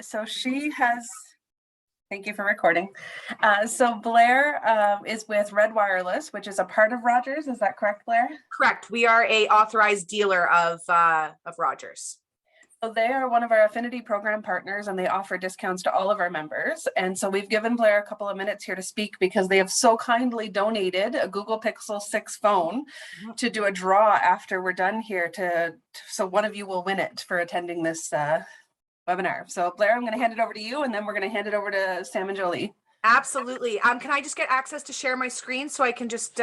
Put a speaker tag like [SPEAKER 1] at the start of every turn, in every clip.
[SPEAKER 1] So she has, thank you for recording. So Blair is with Red Wireless, which is a part of Rogers. Is that correct, Blair?
[SPEAKER 2] Correct. We are a authorized dealer of Rogers.
[SPEAKER 1] So they are one of our affinity program partners, and they offer discounts to all of our members. And so we've given Blair a couple of minutes here to speak because they have so kindly donated a Google Pixel 6 phone to do a draw after we're done here. So one of you will win it for attending this webinar. So Blair, I'm going to hand it over to you, and then we're going to hand it over to Sam and Joli.
[SPEAKER 2] Absolutely. Can I just get access to share my screen so I can just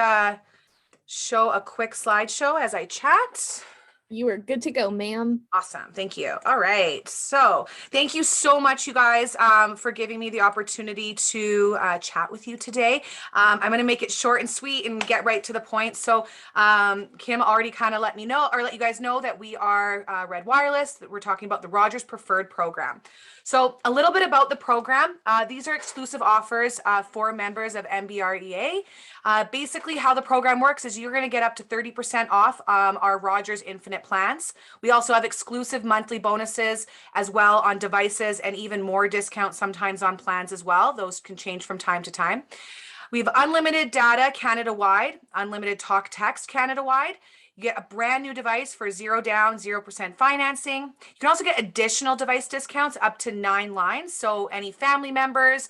[SPEAKER 2] show a quick slideshow as I chat?
[SPEAKER 3] You are good to go, ma'am.
[SPEAKER 2] Awesome. Thank you. All right. So thank you so much, you guys, for giving me the opportunity to chat with you today. I'm going to make it short and sweet and get right to the point. So Kim already kind of let me know, or let you guys know, that we are Red Wireless. That we're talking about the Rogers Preferred program. So a little bit about the program. These are exclusive offers for members of NBREA. Basically, how the program works is you're going to get up to 30% off our Rogers Infinite plans. We also have exclusive monthly bonuses as well on devices, and even more discounts sometimes on plans as well. Those can change from time to time. We have unlimited data Canada-wide, unlimited talk text Canada-wide. You get a brand new device for 0 down, 0% financing. You can also get additional device discounts up to 9 lines. So any family members,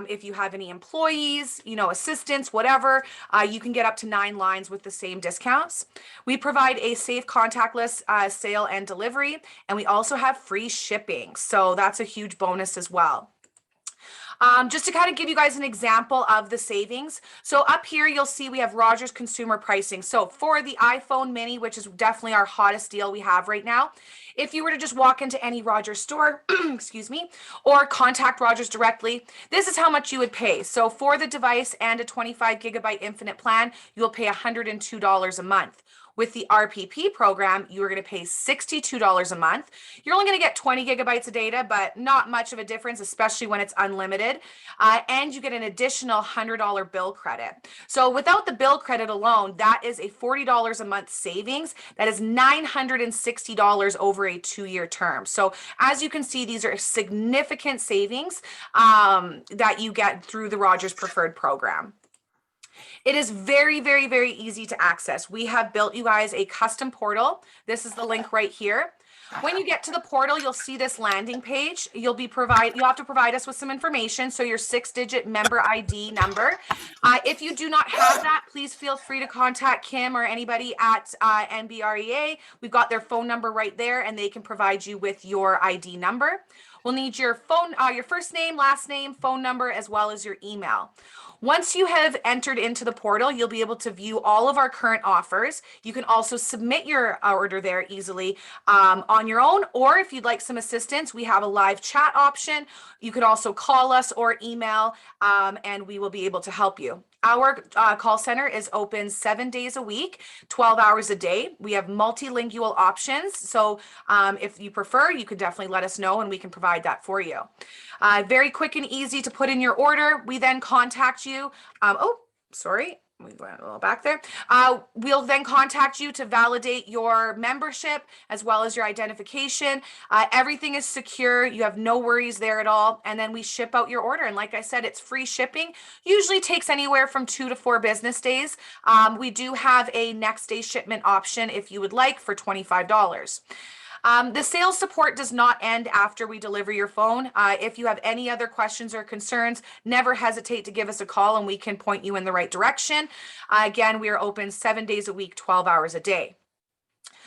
[SPEAKER 2] if you have any employees, assistants, whatever, you can get up to 9 lines with the same discounts. We provide a safe contactless sale and delivery, and we also have free shipping. So that's a huge bonus as well. Just to kind of give you guys an example of the savings. So up here, you'll see we have Rogers consumer pricing. So for the iPhone mini, which is definitely our hottest deal we have right now, if you were to just walk into any Rogers store, excuse me, or contact Rogers directly, this is how much you would pay. So for the device and a 25 gigabyte infinite plan, you'll pay $102 a month. With the RPP program, you are going to pay $62 a month. You're only going to get 20 gigabytes of data, but not much of a difference, especially when it's unlimited. And you get an additional $100 bill credit. So without the bill credit alone, that is a $40 a month savings. That is $960 over a 2-year term. So as you can see, these are significant savings that you get through the Rogers Preferred program. It is very, very, very easy to access. We have built you guys a custom portal. This is the link right here. When you get to the portal, you'll see this landing page. You'll have to provide us with some information. So your 6-digit member ID number. If you do not have that, please feel free to contact Kim or anybody at NBREA. We've got their phone number right there, and they can provide you with your ID number. We'll need your your first name, last name, phone number, as well as your email. Once you have entered into the portal, you'll be able to view all of our current offers. You can also submit your order there easily on your own, or if you'd like some assistance, we have a live chat option. You could also call us or email, and we will be able to help you. Our call center is open 7 days a week, 12 hours a day. We have multilingual options. So if you prefer, you could definitely let us know and we can provide that for you. Very quick and easy to put in your order. We then contact you. We went a little back there. We'll then contact you to validate your membership as well as your identification. Everything is secure. You have no worries there at all. And then we ship out your order. And like I said, it's free shipping. Usually takes anywhere from 2 to 4 business days. We do have a next day shipment option if you would like for $25. The sales support does not end after we deliver your phone. If you have any other questions or concerns, never hesitate to give us a call and we can point you in the right direction. Again, we are open 7 days a week, 12 hours a day.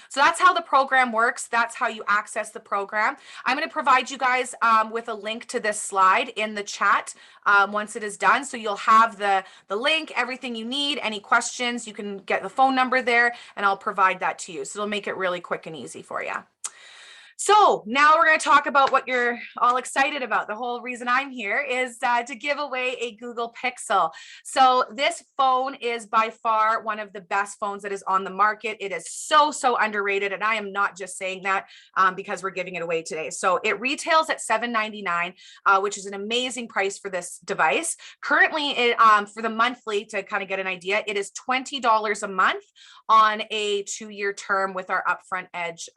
[SPEAKER 2] So that's how the program works. That's how you access the program. I'm going to provide you guys with a link to this slide in the chat once it is done. So you'll have the link, everything you need, any questions, you can get the phone number there and I'll provide that to you. So it'll make it really quick and easy for you. So now we're going to talk about what you're all excited about. The whole reason I'm here is to give away a Google Pixel. So this phone is by far one of the best phones that is on the market. It is so underrated. And I am not just saying that because we're giving it away today. So it retails at $799, which is an amazing price for this device. Currently, for the monthly, to kind of get an idea, it is $20 a month on a 2-year term with our Upfront Edge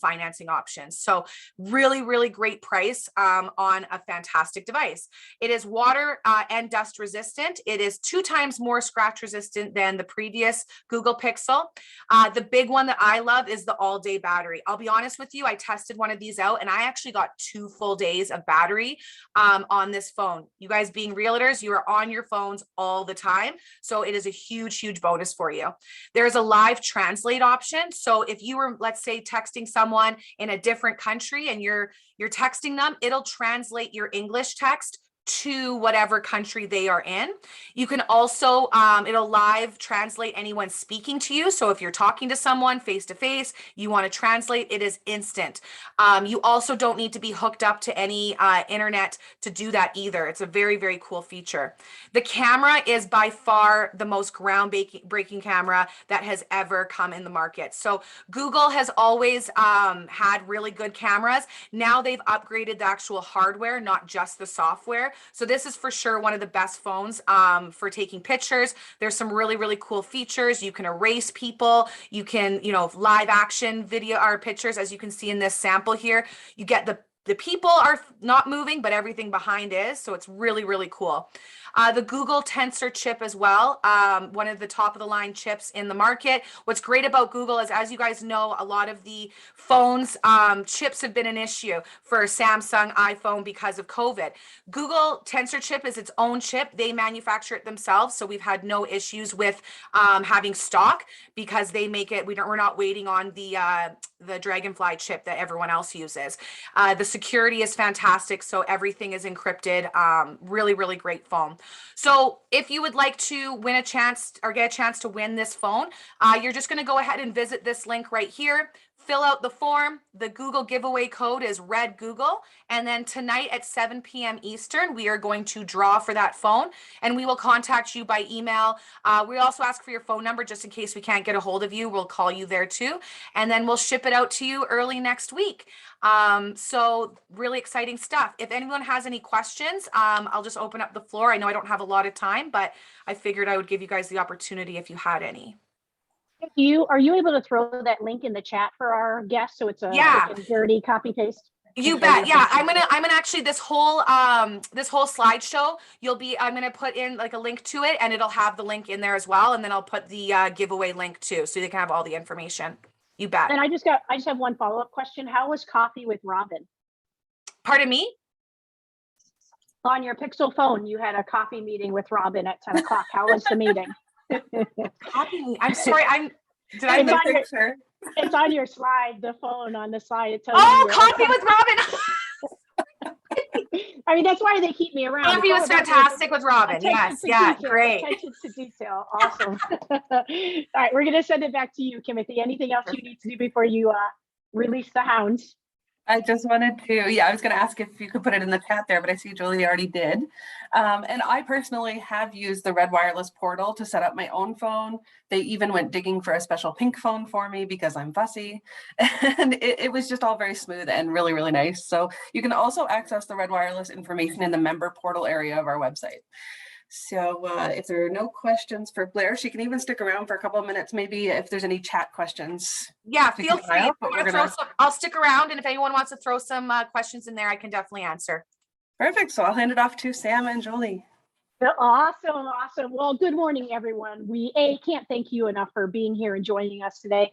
[SPEAKER 2] financing option. options. So really, really great price on a fantastic device. It is water and dust resistant. It is 2 times more scratch resistant than the previous Google Pixel. The big one that I love is the all-day battery. I'll be honest with you, I tested one of these out and I actually got 2 full days of battery on this phone. You guys being realtors, you are on your phones all the time. So it is a huge, huge bonus for you. There's a live translate option. So if you were, let's say, texting someone in a different country and you're texting them, it'll translate your English text to whatever country they are in. You can also, it'll live translate anyone speaking to you. So if you're talking to someone face to face, you want to translate, it is instant. You also don't need to be hooked up to any internet to do that either. It's a very, very cool feature. The camera is by far the most groundbreaking camera that has ever come in the market. So Google has always had really good cameras. Now they've upgraded the actual hardware, not just the software. So this is for sure one of the best phones for taking pictures. There's some really, really cool features. You can erase people. You can, live action video or pictures, as you can see in this sample here. You get the people are not moving, but everything behind is. So it's really, really cool. The Google Tensor chip as well, one of the top of the line chips in the market. What's great about Google is, as you guys know, a lot of the phones, chips have been an issue for Samsung, iPhone because of COVID. Google Tensor chip is its own chip. They manufacture it themselves. So we've had no issues with having stock because they make it, we're not waiting on the Dragonfly chip that everyone else uses. The security is fantastic. So everything is encrypted. Really, really great phone. So if you would like to win a chance or get a chance to win this phone, you're just going to go ahead and visit this link right here. Fill out the form. The Google giveaway code is Red Google. And then tonight at 7 p.m. Eastern, we are going to draw for that phone and we will contact you by email. We also ask for your phone number just in case we can't get a hold of you. We'll call you there too. And then we'll ship it out to you early next week. So really exciting stuff. If anyone has any questions, I'll just open up the floor. I know I don't have a lot of time, but I figured I would give you guys the opportunity if you had any.
[SPEAKER 4] Are you able to throw that link in the chat for our guests so it's a quick and dirty copy paste?
[SPEAKER 2] You bet. Yeah, I'm gonna actually this whole slideshow, I'm gonna put in like a link to it and it'll have the link in there as well, and then I'll put the giveaway link too, so they can have all the information. You bet.
[SPEAKER 4] And I just have one follow-up question. How was coffee with Robin?
[SPEAKER 2] Pardon me?
[SPEAKER 4] On your Pixel phone, you had a coffee meeting with Robin at 10 o'clock. How was the meeting?
[SPEAKER 2] I'm sorry. Did I miss the picture?
[SPEAKER 4] It's on your slide, the phone on the slide. It tells
[SPEAKER 2] you.
[SPEAKER 4] Coffee
[SPEAKER 2] with Robin.
[SPEAKER 4] I mean, that's why they keep me around.
[SPEAKER 2] Coffee was fantastic with Robin. Yes. Yeah.
[SPEAKER 4] Detail,
[SPEAKER 2] great.
[SPEAKER 4] Attention to detail. Awesome. All right. We're going to send it back to you, Timothy. Anything else you need to do before you release the hounds?
[SPEAKER 1] I just wanted to, I was going to ask if you could put it in the chat there, but I see Joli already did. And I personally have used the Red Wireless portal to set up my own phone. They even went digging for a special pink phone for me because I'm fussy. And it was just all very smooth and really, really nice. So you can also access the Red Wireless information in the member portal area of our website. So if there are no questions for Blair, she can even stick around for a couple of minutes, maybe if there's any chat questions.
[SPEAKER 2] Yeah, feel free. I'll stick around, and if anyone wants to throw some questions in there, I can definitely answer. Perfect. So I'll hand it off to Sam and Joli.
[SPEAKER 4] Awesome. Well, good morning, everyone. We can't thank you enough for being here and joining us today.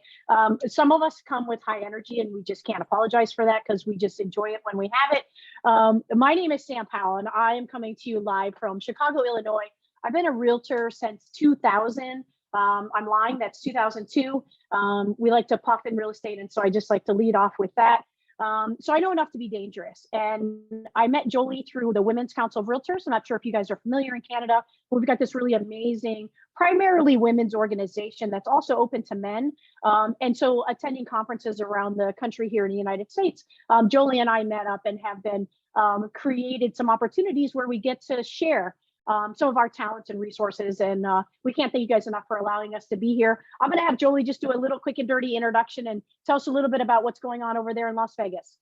[SPEAKER 4] Some of us come with high energy and we just can't apologize for that because we just enjoy it when we have it. My name is Sam Powell and I am coming to you live from Chicago, Illinois. I've been a realtor since 2000. I'm lying, that's 2002. We like to puff in real estate, and so I just like to lead off with that. So I know enough to be dangerous. And I met Joli through the Women's Council of Realtors. I'm not sure if you guys are familiar in Canada. We've got this really amazing, primarily women's organization that's also open to men. And so attending conferences around the country here in the United States, Joli and I met up and have been created some opportunities where we get to share some of our talents and resources. And we can't thank you guys enough for allowing us to be here. I'm going to have Joli just do a little quick and dirty introduction and tell us a little bit about what's going on over there in Las Vegas.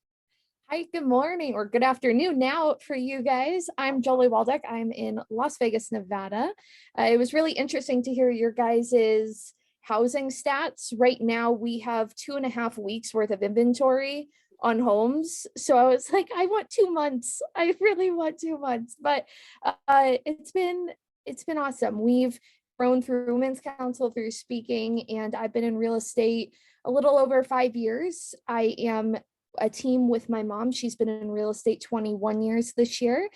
[SPEAKER 3] Hi, good morning or good afternoon now for you guys. I'm Joli Waldeck. I'm in Las Vegas, Nevada. It was really interesting to hear your guys's housing stats. Right now, we have 2.5 weeks worth of inventory on homes. So I was like, I want 2 months. I really want 2 months. But it's been awesome. We've grown through Women's Council, through speaking, and I've been in real estate a little over 5 years. I am a team with my mom. She's been in real estate 21 years this year.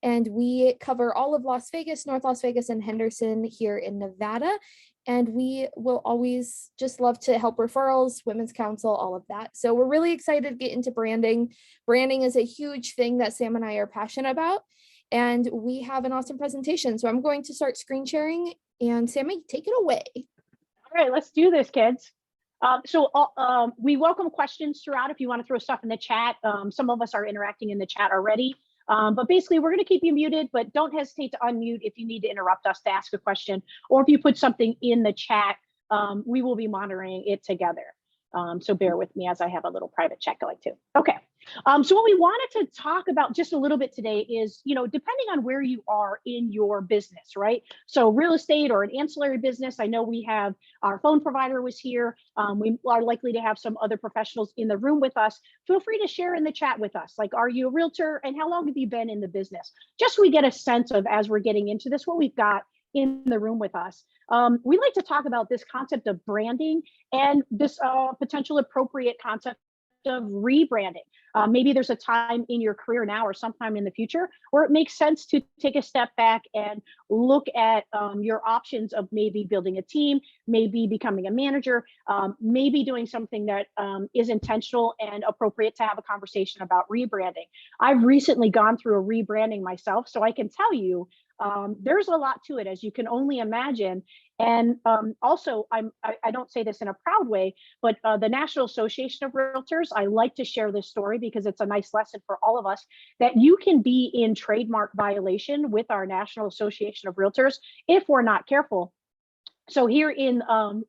[SPEAKER 3] And we cover all of Las Vegas, North Las Vegas, and Henderson here in Nevada. And we will always just love to help referrals, Women's Council, all of that. So we're really excited to get into branding. Branding is a huge thing that Sam and I are passionate about. And we have an awesome presentation. So I'm going to start screen sharing, and Sammy, take it away.
[SPEAKER 4] All right, let's do this, kids. We welcome questions throughout if you want to throw stuff in the chat. Some of us are interacting in the chat already. But basically, we're going to keep you muted, but don't hesitate to unmute if you need to interrupt us to ask a question, or if you put something in the chat, we will be monitoring it together. So bear with me as I have a little private chat going too. Okay. So what we wanted to talk about just a little bit today is, depending on where you are in your business, right? So real estate or an ancillary business, I know we have our phone provider was here. We are likely to have some other professionals in the room with us. Feel free to share in the chat with us. Like, are you a realtor and how long have you been in the business? Just so we get a sense of, as we're getting into this, what we've got in the room with us. We like to talk about this concept of branding and this potential appropriate concept of rebranding. Maybe there's a time in your career now or sometime in the future where it makes sense to take a step back and look at your options of maybe building a team, maybe becoming a manager, maybe doing something that is intentional and appropriate to have a conversation about rebranding. I've recently gone through a rebranding myself, so I can tell you there's a lot to it, as you can only imagine. And also, I don't say this in a proud way, but the National Association of Realtors, I like to share this story because it's a nice lesson for all of us, that you can be in trademark violation with our National Association of Realtors if we're not careful. So here in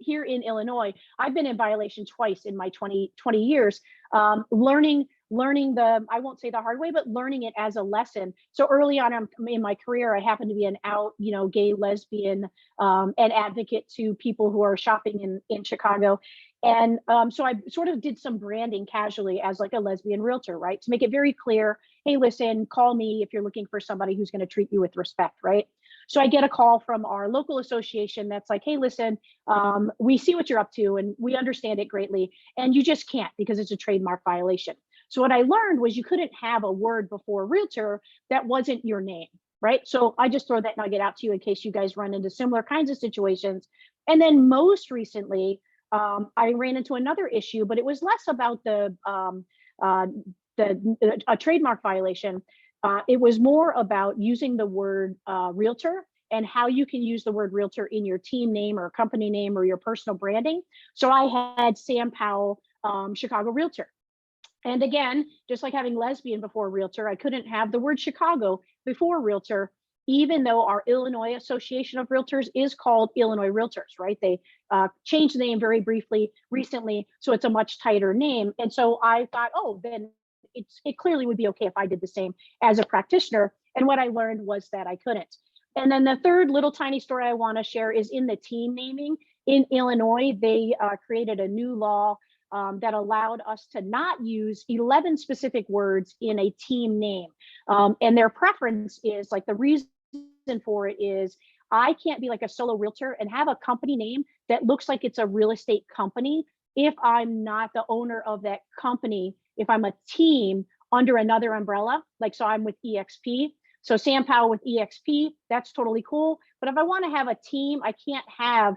[SPEAKER 4] Illinois, I've been in violation twice in my 20 years, learning the, I won't say the hard way, but learning it as a lesson. So early on in my career, I happened to be an out, gay, lesbian, and advocate to people who are shopping in Chicago. And so I sort of did some branding casually as like a lesbian realtor, right? To make it very clear, hey, listen, call me if you're looking for somebody who's going to treat you with respect, right? So I get a call from our local association that's like, hey, listen, we see what you're up to and we understand it greatly. And you just can't because it's a trademark violation. So what I learned was you couldn't have a word before realtor that wasn't your name, right? So I just throw that nugget out to you in case you guys run into similar kinds of situations. And then most recently, I ran into another issue, but it was less about a trademark violation. It was more about using the word realtor and how you can use the word realtor in your team name or company name or your personal branding. So I had Sam Powell, Chicago Realtor. And again, just like having lesbian before realtor, I couldn't have the word Chicago before realtor, even though our Illinois Association of Realtors is called Illinois Realtors, right? They changed the name very briefly recently, so it's a much tighter name. And so I thought, oh, then it clearly would be okay if I did the same as a practitioner. And what I learned was that I couldn't. And then the third little tiny story I want to share is in the team naming. In Illinois, they created a new law that allowed us to not use 11 specific words in a team name. And their preference is, like, the reason for it is, I can't be like a solo realtor and have a company name that looks like it's a real estate company if I'm not the owner of that company, if I'm a team under another umbrella. Like, so I'm with EXP. So Sam Powell with EXP, that's totally cool. But if I want to have a team, I can't have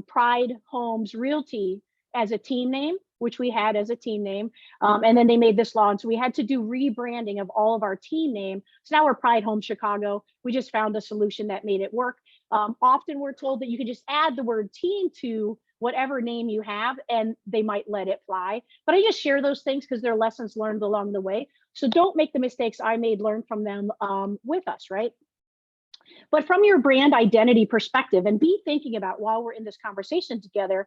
[SPEAKER 4] Pride Homes Realty as a team name, which we had as a team name. And then they made this law. And so we had to do rebranding of all of our team name. So now we're Pride Home Chicago. We just found a solution that made it work. Often we're told that you can just add the word team to whatever name you have and they might let it fly. But I just share those things because they're lessons learned along the way. So don't make the mistakes I made, learn from them with us, right? But from your brand identity perspective, and be thinking about, while we're in this conversation together,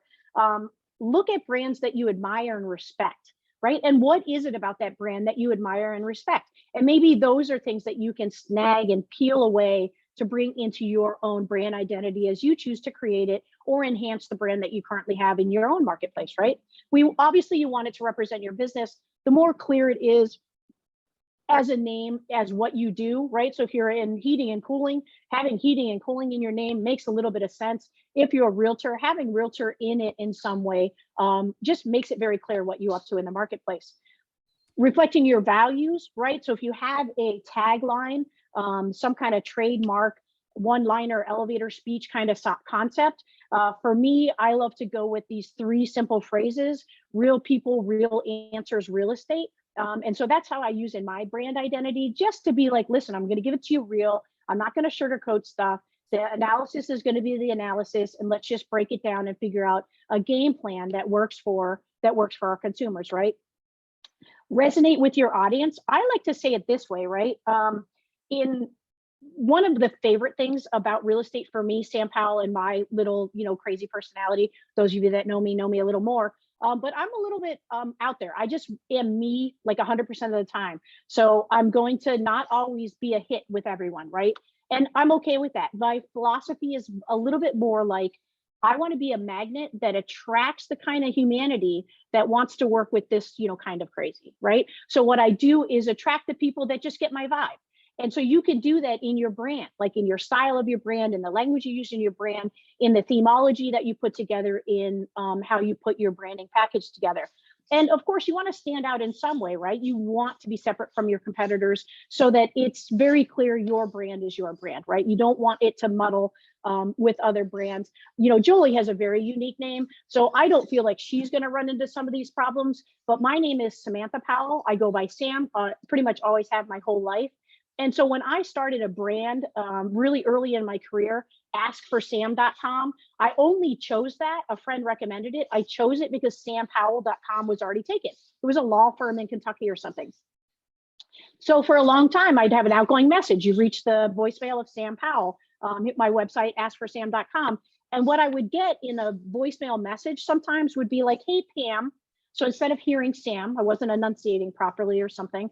[SPEAKER 4] look at brands that you admire and respect, right? And what is it about that brand that you admire and respect? And maybe those are things that you can snag and peel away to bring into your own brand identity as you choose to create it or enhance the brand that you currently have in your own marketplace, right? Obviously you want it to represent your business, the more clear it is as a name, as what you do, right? So if you're in heating and cooling, having heating and cooling in your name makes a little bit of sense. If you're a realtor, having realtor in it in some way just makes it very clear what you're up to in the marketplace. Reflecting your values, right? So if you have a tagline, some kind of trademark, one-liner elevator speech kind of concept, for me, I love to go with these 3 simple phrases: real people, real answers, real estate. And so that's how I use in my brand identity, just to be like, listen, I'm going to give it to you real. I'm not going to sugarcoat stuff. The analysis is going to be the analysis, and let's just break it down and figure out a game plan that works for our consumers, right? Resonate with your audience. I like to say it this way, right? In one of the favorite things about real estate for me, Sam Powell, and my little, crazy personality, those of you that know me a little more, but I'm a little bit out there. I just am me like 100% of the time. So I'm going to not always be a hit with everyone, right? And I'm okay with that. My philosophy is a little bit more like, I want to be a magnet that attracts the kind of humanity that wants to work with this, kind of crazy, right? So what I do is attract the people that just get my vibe. And so you can do that in your brand, like in your style of your brand, in the language you use in your brand, in the themology that you put together, in how you put your branding package together. And of course, you want to stand out in some way, right? You want to be separate from your competitors so that it's very clear your brand is your brand, right? You don't want it to muddle with other brands. Joli has a very unique name, so I don't feel like she's going to run into some of these problems. But my name is Samantha Powell. I go by Sam, pretty much always have my whole life. And so when I started a brand really early in my career, askforsam.com, I only chose that. A friend recommended it. I chose it because sampowell.com was already taken. It was a law firm in Kentucky or something. So for a long time, I'd have an outgoing message. You reach the voicemail of Sam Powell. Hit my website, askforsam.com. And what I would get in a voicemail message sometimes would be like, hey, Pam. So instead of hearing Sam, I wasn't enunciating properly or something,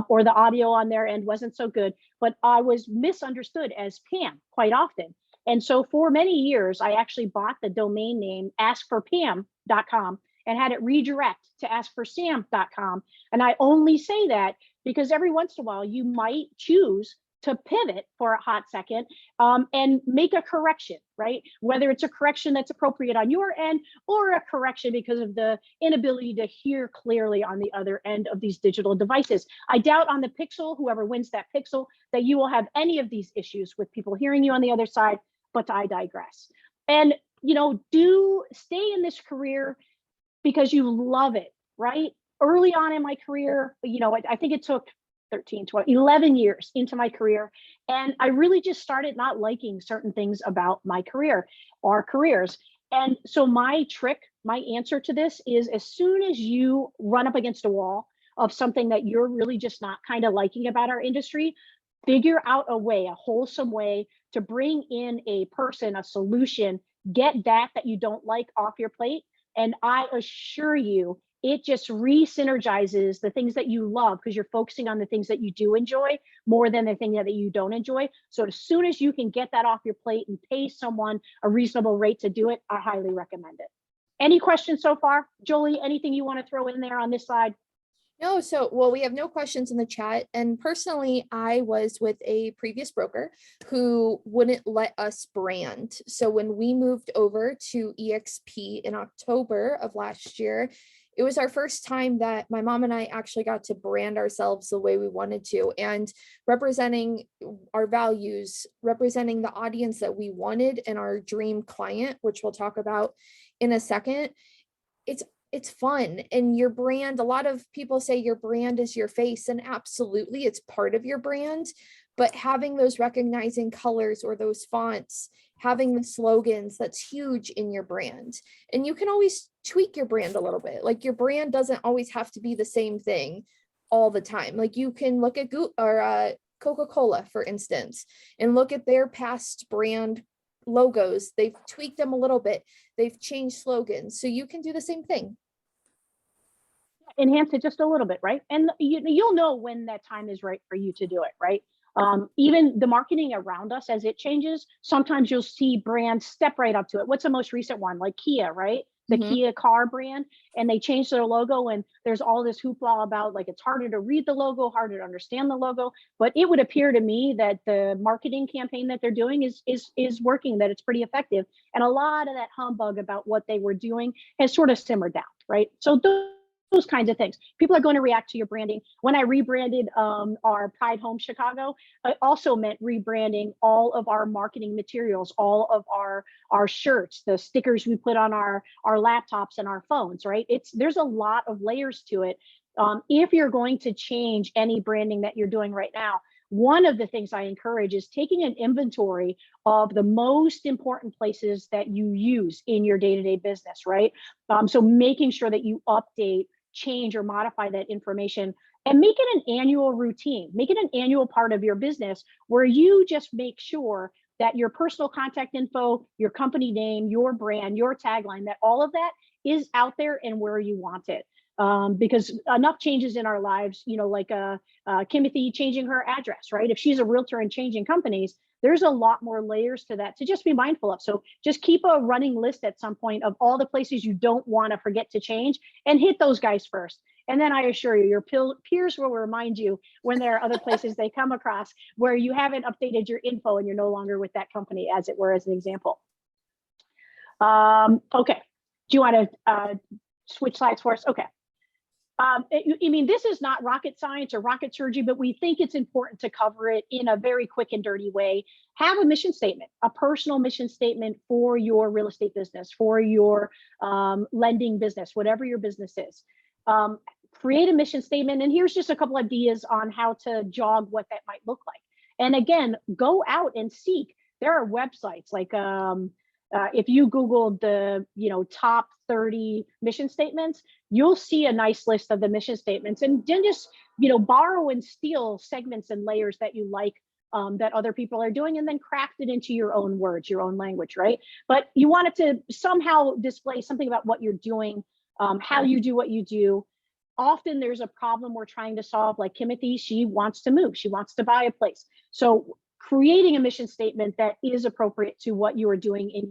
[SPEAKER 4] or the audio on their end wasn't so good, but I was misunderstood as Pam quite often. And so for many years, I actually bought the domain name askforpam.com and had it redirect to askforsam.com. And I only say that because every once in a while, you might choose to pivot for a hot second and make a correction, right? Whether it's a correction that's appropriate on your end or a correction because of the inability to hear clearly on the other end of these digital devices. I doubt on the Pixel, whoever wins that Pixel, that you will have any of these issues with people hearing you on the other side, but I digress. And, do stay in this career because you love it, right? Early on in my career, I think it took 13, 12, 11 years into my career. And I really just started not liking certain things about my career or careers. And so my answer to this is, as soon as you run up against a wall of something that you're really just not kind of liking about our industry, figure out a way, a wholesome way to bring in a person, a solution, get that you don't like off your plate. And I assure you, it just re-synergizes the things that you love because you're focusing on the things that you do enjoy more than the thing that you don't enjoy. So as soon as you can get that off your plate and pay someone a reasonable rate to do it, I highly recommend it. Any questions so far? Joli, anything you want to throw in there on this side?
[SPEAKER 3] No, we have no questions in the chat. And personally, I was with a previous broker who wouldn't let us brand. So when we moved over to EXP in October of last year, it was our first time that my mom and I actually got to brand ourselves the way we wanted to, and representing our values, representing the audience that we wanted and our dream client, which we'll talk about in a second. It's fun. And your brand, a lot of people say your brand is your face, and absolutely it's part of your brand, but having those recognizing colors or those fonts, having the slogans, that's huge in your brand. And you can always tweak your brand a little bit. Like, your brand doesn't always have to be the same thing all the time. Like, you can look at Coca-Cola, for instance, and look at their past brand logos. They've tweaked them a little bit. They've changed slogans. So you can do the same thing.
[SPEAKER 4] Enhance it just a little bit, right? And you'll know when that time is right for you to do it, right? Even the marketing around us, as it changes, sometimes you'll see brands step right up to it. What's the most recent one? Like Kia, right? the
[SPEAKER 3] Mhm.
[SPEAKER 4] Kia car brand, and they changed their logo, and there's all this hoopla about like it's harder to read the logo, harder to understand the logo. But it would appear to me that the marketing campaign that they're doing is working, that it's pretty effective. And a lot of that humbug about what they were doing has sort of simmered down, right? So those kinds of things. People are going to react to your branding. When I rebranded our Pride Home Chicago, it also meant rebranding all of our marketing materials, all of our shirts, the stickers we put on our laptops and our phones, right? There's a lot of layers to it. If you're going to change any branding that you're doing right now, one of the things I encourage is taking an inventory of the most important places that you use in your day-to-day business, right? So making sure that you update, change, or modify that information, and make it an annual routine. Make it an annual part of your business where you just make sure that your personal contact info, your company name, your brand, your tagline, that all of that is out there and where you want it. Because enough changes in our lives, like Kimothy changing her address, right? If she's a realtor and changing companies, there's a lot more layers to that to just be mindful of. So just keep a running list at some point of all the places you don't want to forget to change, and hit those guys first. And then I assure you, your peers will remind you when there are other places they come across where you haven't updated your info and you're no longer with that company, as it were, as an example. Okay. Do you want to switch slides for us? Okay. This is not rocket science or rocket surgery, but we think it's important to cover it in a very quick and dirty way. Have a mission statement, a personal mission statement for your real estate business, for your lending business, whatever your business is. Create a mission statement. And here's just a couple ideas on how to jog what that might look like. And again, go out and seek. There are websites like if you Googled the top 30 mission statements, you'll see a nice list of the mission statements, and then just borrow and steal segments and layers that you like that other people are doing, and then craft it into your own words, your own language, right? But you want it to somehow display something about what you're doing, how you do what you do. Often there's a problem we're trying to solve, like Kimothy, she wants to move, she wants to buy a place. So creating a mission statement that is appropriate to what you are doing in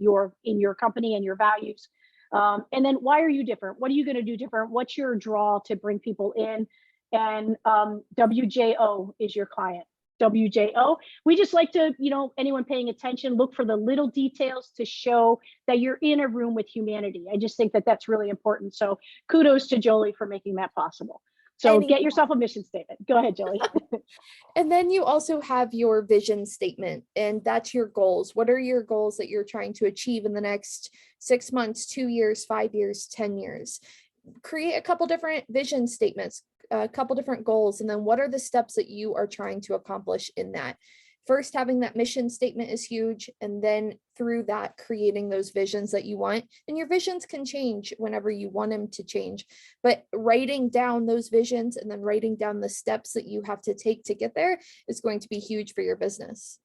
[SPEAKER 4] your company and your values. And then why are you different? What are you going to do different? What's your draw to bring people in? And WJO is your client. WJO. We just like to, anyone paying attention, look for the little details to show that you're in a room with humanity. I just think that that's really important. So kudos to Joli for making that possible. So get yourself a mission statement. Go ahead, Joli.
[SPEAKER 3] And then you also have your vision statement, and that's your goals. What are your goals that you're trying to achieve in the next 6 months, 2 years, 5 years, 10 years? Create a couple different vision statements, a couple different goals, and then what are the steps that you are trying to accomplish in that? First, having that mission statement is huge, and then through that, creating those visions that you want. And your visions can change whenever you want them to change, but writing down those visions and then writing down the steps that you have to take to get there is going to be huge for your business.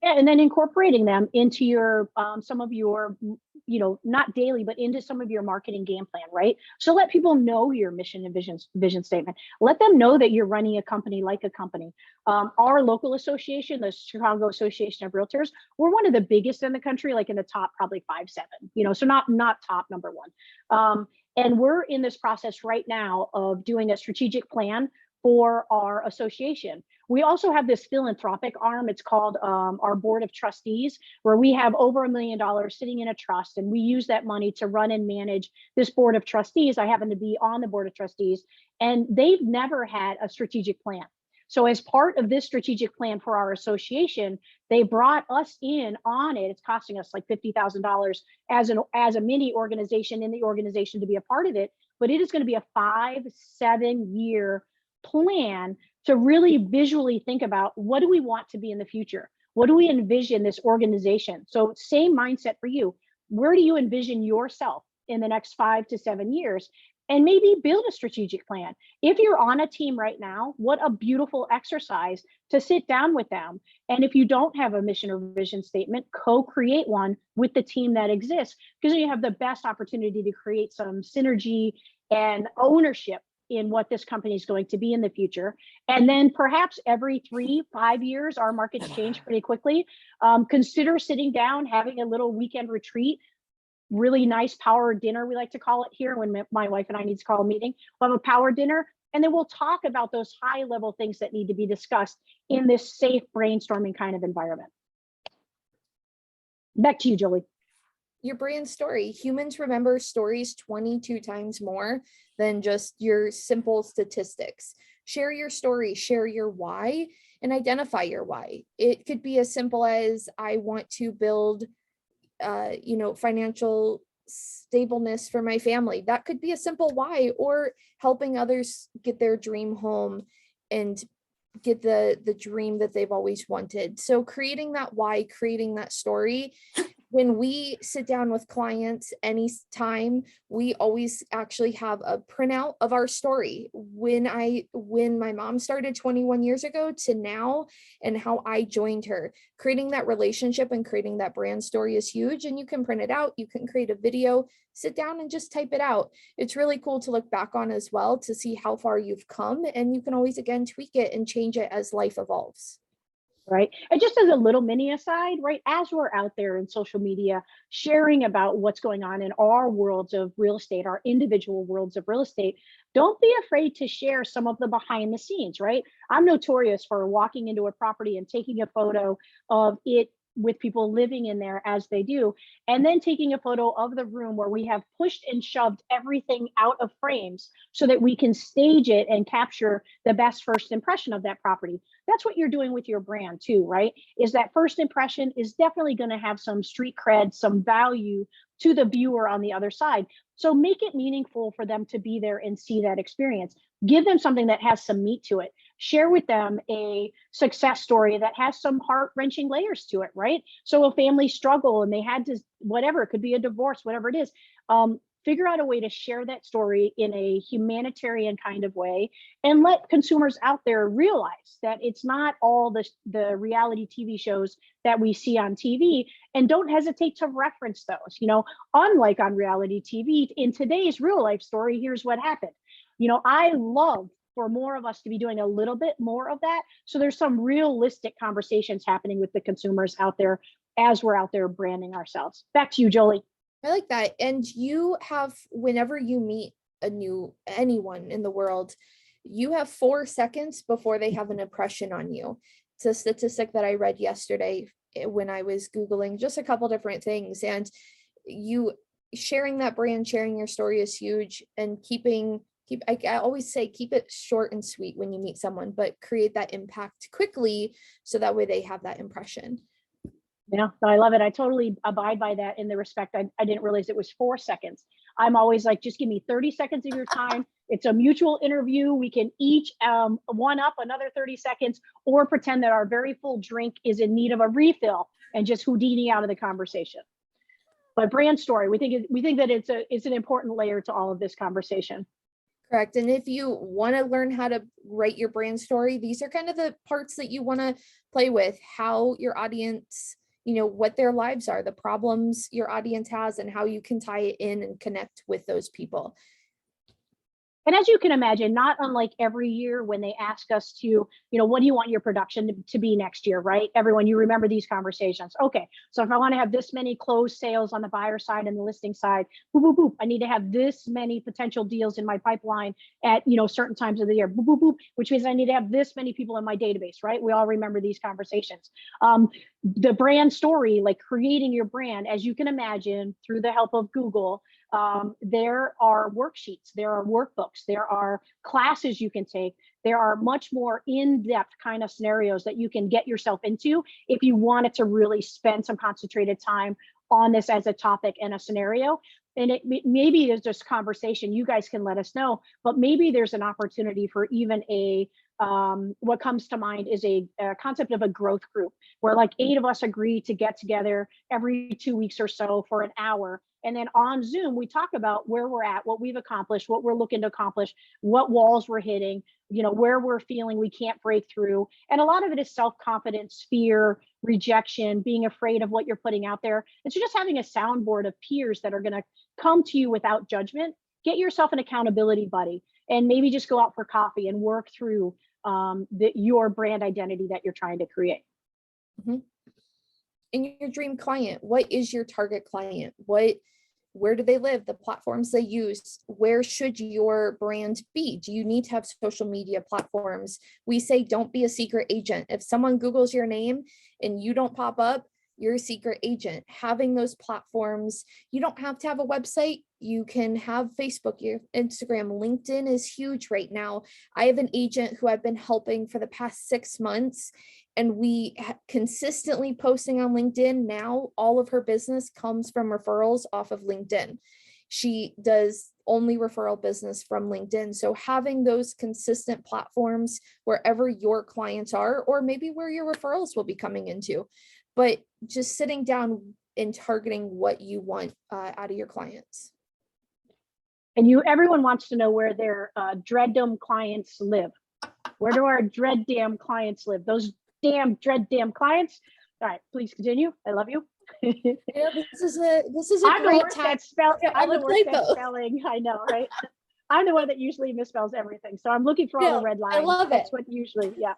[SPEAKER 4] Yeah, and then incorporating them into your some of your, not daily, but into some of your marketing game plan, right? So let people know your mission and vision statement. Let them know that you're running a company like a company. Our local association, the Chicago Association of Realtors, we're one of the biggest in the country, like in the top probably 5-7, so not top number one. And we're in this process right now of doing a strategic plan for our association. We also have this philanthropic arm. It's called our Board of Trustees, where we have over $1 million sitting in a trust, and we use that money to run and manage this Board of Trustees. I happen to be on the Board of Trustees, and they've never had a strategic plan. So as part of this strategic plan for our association, they brought us in on it. It's costing us like $50,000 as a mini organization in the organization to be a part of it, but it is going to be a 5-7 year plan to really visually think about, what do we want to be in the future? What do we envision this organization? So same mindset for you. Where do you envision yourself in the next 5 to 7 years? And maybe build a strategic plan. If you're on a team right now, what a beautiful exercise to sit down with them. And if you don't have a mission or vision statement, co-create one with the team that exists, because you have the best opportunity to create some synergy and ownership in what this company is going to be in the future. And then perhaps every 3-5 years, our markets change pretty quickly. Consider sitting down, having a little weekend retreat, really nice power dinner, we like to call it here when my wife and I need to call a meeting. We'll have a power dinner, and then we'll talk about those high level things that need to be discussed in this safe brainstorming kind of environment. Back to you, Joli.
[SPEAKER 3] Your brand story. Humans remember stories 22 times more than just your simple statistics. Share your story, share your why, and identify your why. It could be as simple as, I want to build financial stableness for my family. That could be a simple why, or helping others get their dream home and get the dream that they've always wanted. So creating that why, creating that story. When we sit down with clients anytime, we always actually have a printout of our story. When my mom started 21 years ago to now, and how I joined her, creating that relationship and creating that brand story is huge. And you can print it out, you can create a video, sit down and just type it out. It's really cool to look back on as well, to see how far you've come, and you can always again tweak it and change it as life evolves.
[SPEAKER 4] Right. And just as a little mini aside, right, as we're out there in social media sharing about what's going on in our worlds of real estate, our individual worlds of real estate, don't be afraid to share some of the behind the scenes, right? I'm notorious for walking into a property and taking a photo of it with people living in there as they do, and then taking a photo of the room where we have pushed and shoved everything out of frames so that we can stage it and capture the best first impression of that property. That's what you're doing with your brand too, right? Is that first impression is definitely going to have some street cred, some value to the viewer on the other side. So make it meaningful for them to be there and see that experience. Give them something that has some meat to it. Share with them a success story that has some heart-wrenching layers to it, right? So a family struggle and they had to, whatever, it could be a divorce, whatever it is, figure out a way to share that story in a humanitarian kind of way, and let consumers out there realize that it's not all the reality TV shows that we see on TV, and don't hesitate to reference those. Unlike on reality TV, in today's real life story, here's what happened. I love for more of us to be doing a little bit more of that. So there's some realistic conversations happening with the consumers out there as we're out there branding ourselves. Back to you, Joli.
[SPEAKER 3] I like that. And you have, whenever you meet anyone in the world, you have 4 seconds before they have an impression on you. It's a statistic that I read yesterday when I was Googling just a couple different things. And you sharing that brand, sharing your story is huge. And I always say, keep it short and sweet when you meet someone, but create that impact quickly so that way they have that impression.
[SPEAKER 4] Yeah, I love it. I totally abide by that in the respect. I didn't realize it was 4 seconds. I'm always like, just give me 30 seconds of your time. It's a mutual interview. We can each one up another 30 seconds, or pretend that our very full drink is in need of a refill and just Houdini out of the conversation. But brand story, we think that it's an important layer to all of this conversation.
[SPEAKER 3] Correct. And if you want to learn how to write your brand story, these are kind of the parts that you want to play with, how your audience, what their lives are, the problems your audience has, and how you can tie it in and connect with those people.
[SPEAKER 4] And as you can imagine, not unlike every year when they ask us to, what do you want your production to be next year, right? Everyone, you remember these conversations. Okay, so if I want to have this many closed sales on the buyer side and the listing side, boop, boop, boop, I need to have this many potential deals in my pipeline at, certain times of the year, boop, boop, boop, which means I need to have this many people in my database, right? We all remember these conversations. The brand story, like creating your brand, as you can imagine, through the help of Google, there are worksheets, there are workbooks, there are classes you can take. There are much more in-depth kind of scenarios that you can get yourself into if you wanted to really spend some concentrated time on this as a topic and a scenario. And maybe there's just conversation, you guys can let us know, but maybe there's an opportunity for even what comes to mind is a concept of a growth group, where like 8 of us agree to get together every 2 weeks or so for an hour. And then on Zoom, we talk about where we're at, what we've accomplished, what we're looking to accomplish, what walls we're hitting, where we're feeling we can't break through. And a lot of it is self-confidence, fear, rejection, being afraid of what you're putting out there. And so just having a soundboard of peers that are going to come to you without judgment, get yourself an accountability buddy, and maybe just go out for coffee and work through your brand identity that you're trying to create.
[SPEAKER 3] Mm-hmm. And your dream client, what is your target client? What where do they live, the platforms they use, where should your brand be? Do you need to have social media platforms? We say, don't be a secret agent. If someone Googles your name and you don't pop up, you're a secret agent. Having those platforms, you don't have to have a website. You can have Facebook, your Instagram, LinkedIn is huge right now. I have an agent who I've been helping for the past 6 months, and we consistently posting on LinkedIn. Now all of her business comes from referrals off of LinkedIn. She does only referral business from LinkedIn. So having those consistent platforms wherever your clients are, or maybe where your referrals will be coming into, but just sitting down and targeting what you want out of your clients.
[SPEAKER 4] And everyone wants to know where their dreaddom clients live. Where do our dreaddam clients live? Those dreaddam clients. All right, please continue. I love you.
[SPEAKER 3] Yeah, this is a
[SPEAKER 4] I'm the
[SPEAKER 3] great
[SPEAKER 4] worst
[SPEAKER 3] time.
[SPEAKER 4] at I'm the worst at
[SPEAKER 3] typo.
[SPEAKER 4] spelling. I know, right? I'm the one that usually misspells everything. So I'm looking for all
[SPEAKER 3] Yeah,
[SPEAKER 4] the red lines.
[SPEAKER 3] I love
[SPEAKER 4] That's
[SPEAKER 3] it.
[SPEAKER 4] what usually, yeah.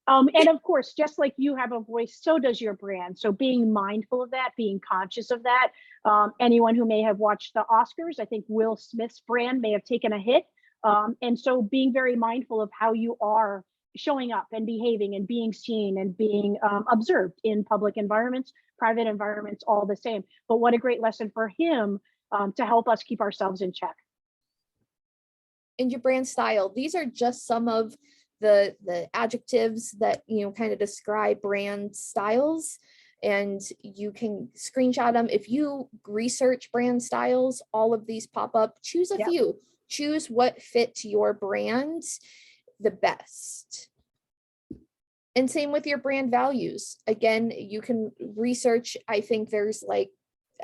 [SPEAKER 4] And of course, just like you have a voice, so does your brand. So being mindful of that, being conscious of that. Anyone who may have watched the Oscars, I think Will Smith's brand may have taken a hit. And so being very mindful of how you are showing up and behaving and being seen and being observed in public environments, private environments, all the same. But what a great lesson for him to help us keep ourselves in check.
[SPEAKER 3] And your brand style. These are just some of the adjectives that, you know, kind of describe brand styles, and you can screenshot them. If you research brand styles, all of these pop up. Choose a few. Choose what fits your brand the best. And same with your brand values. Again, you can research. I think there's like,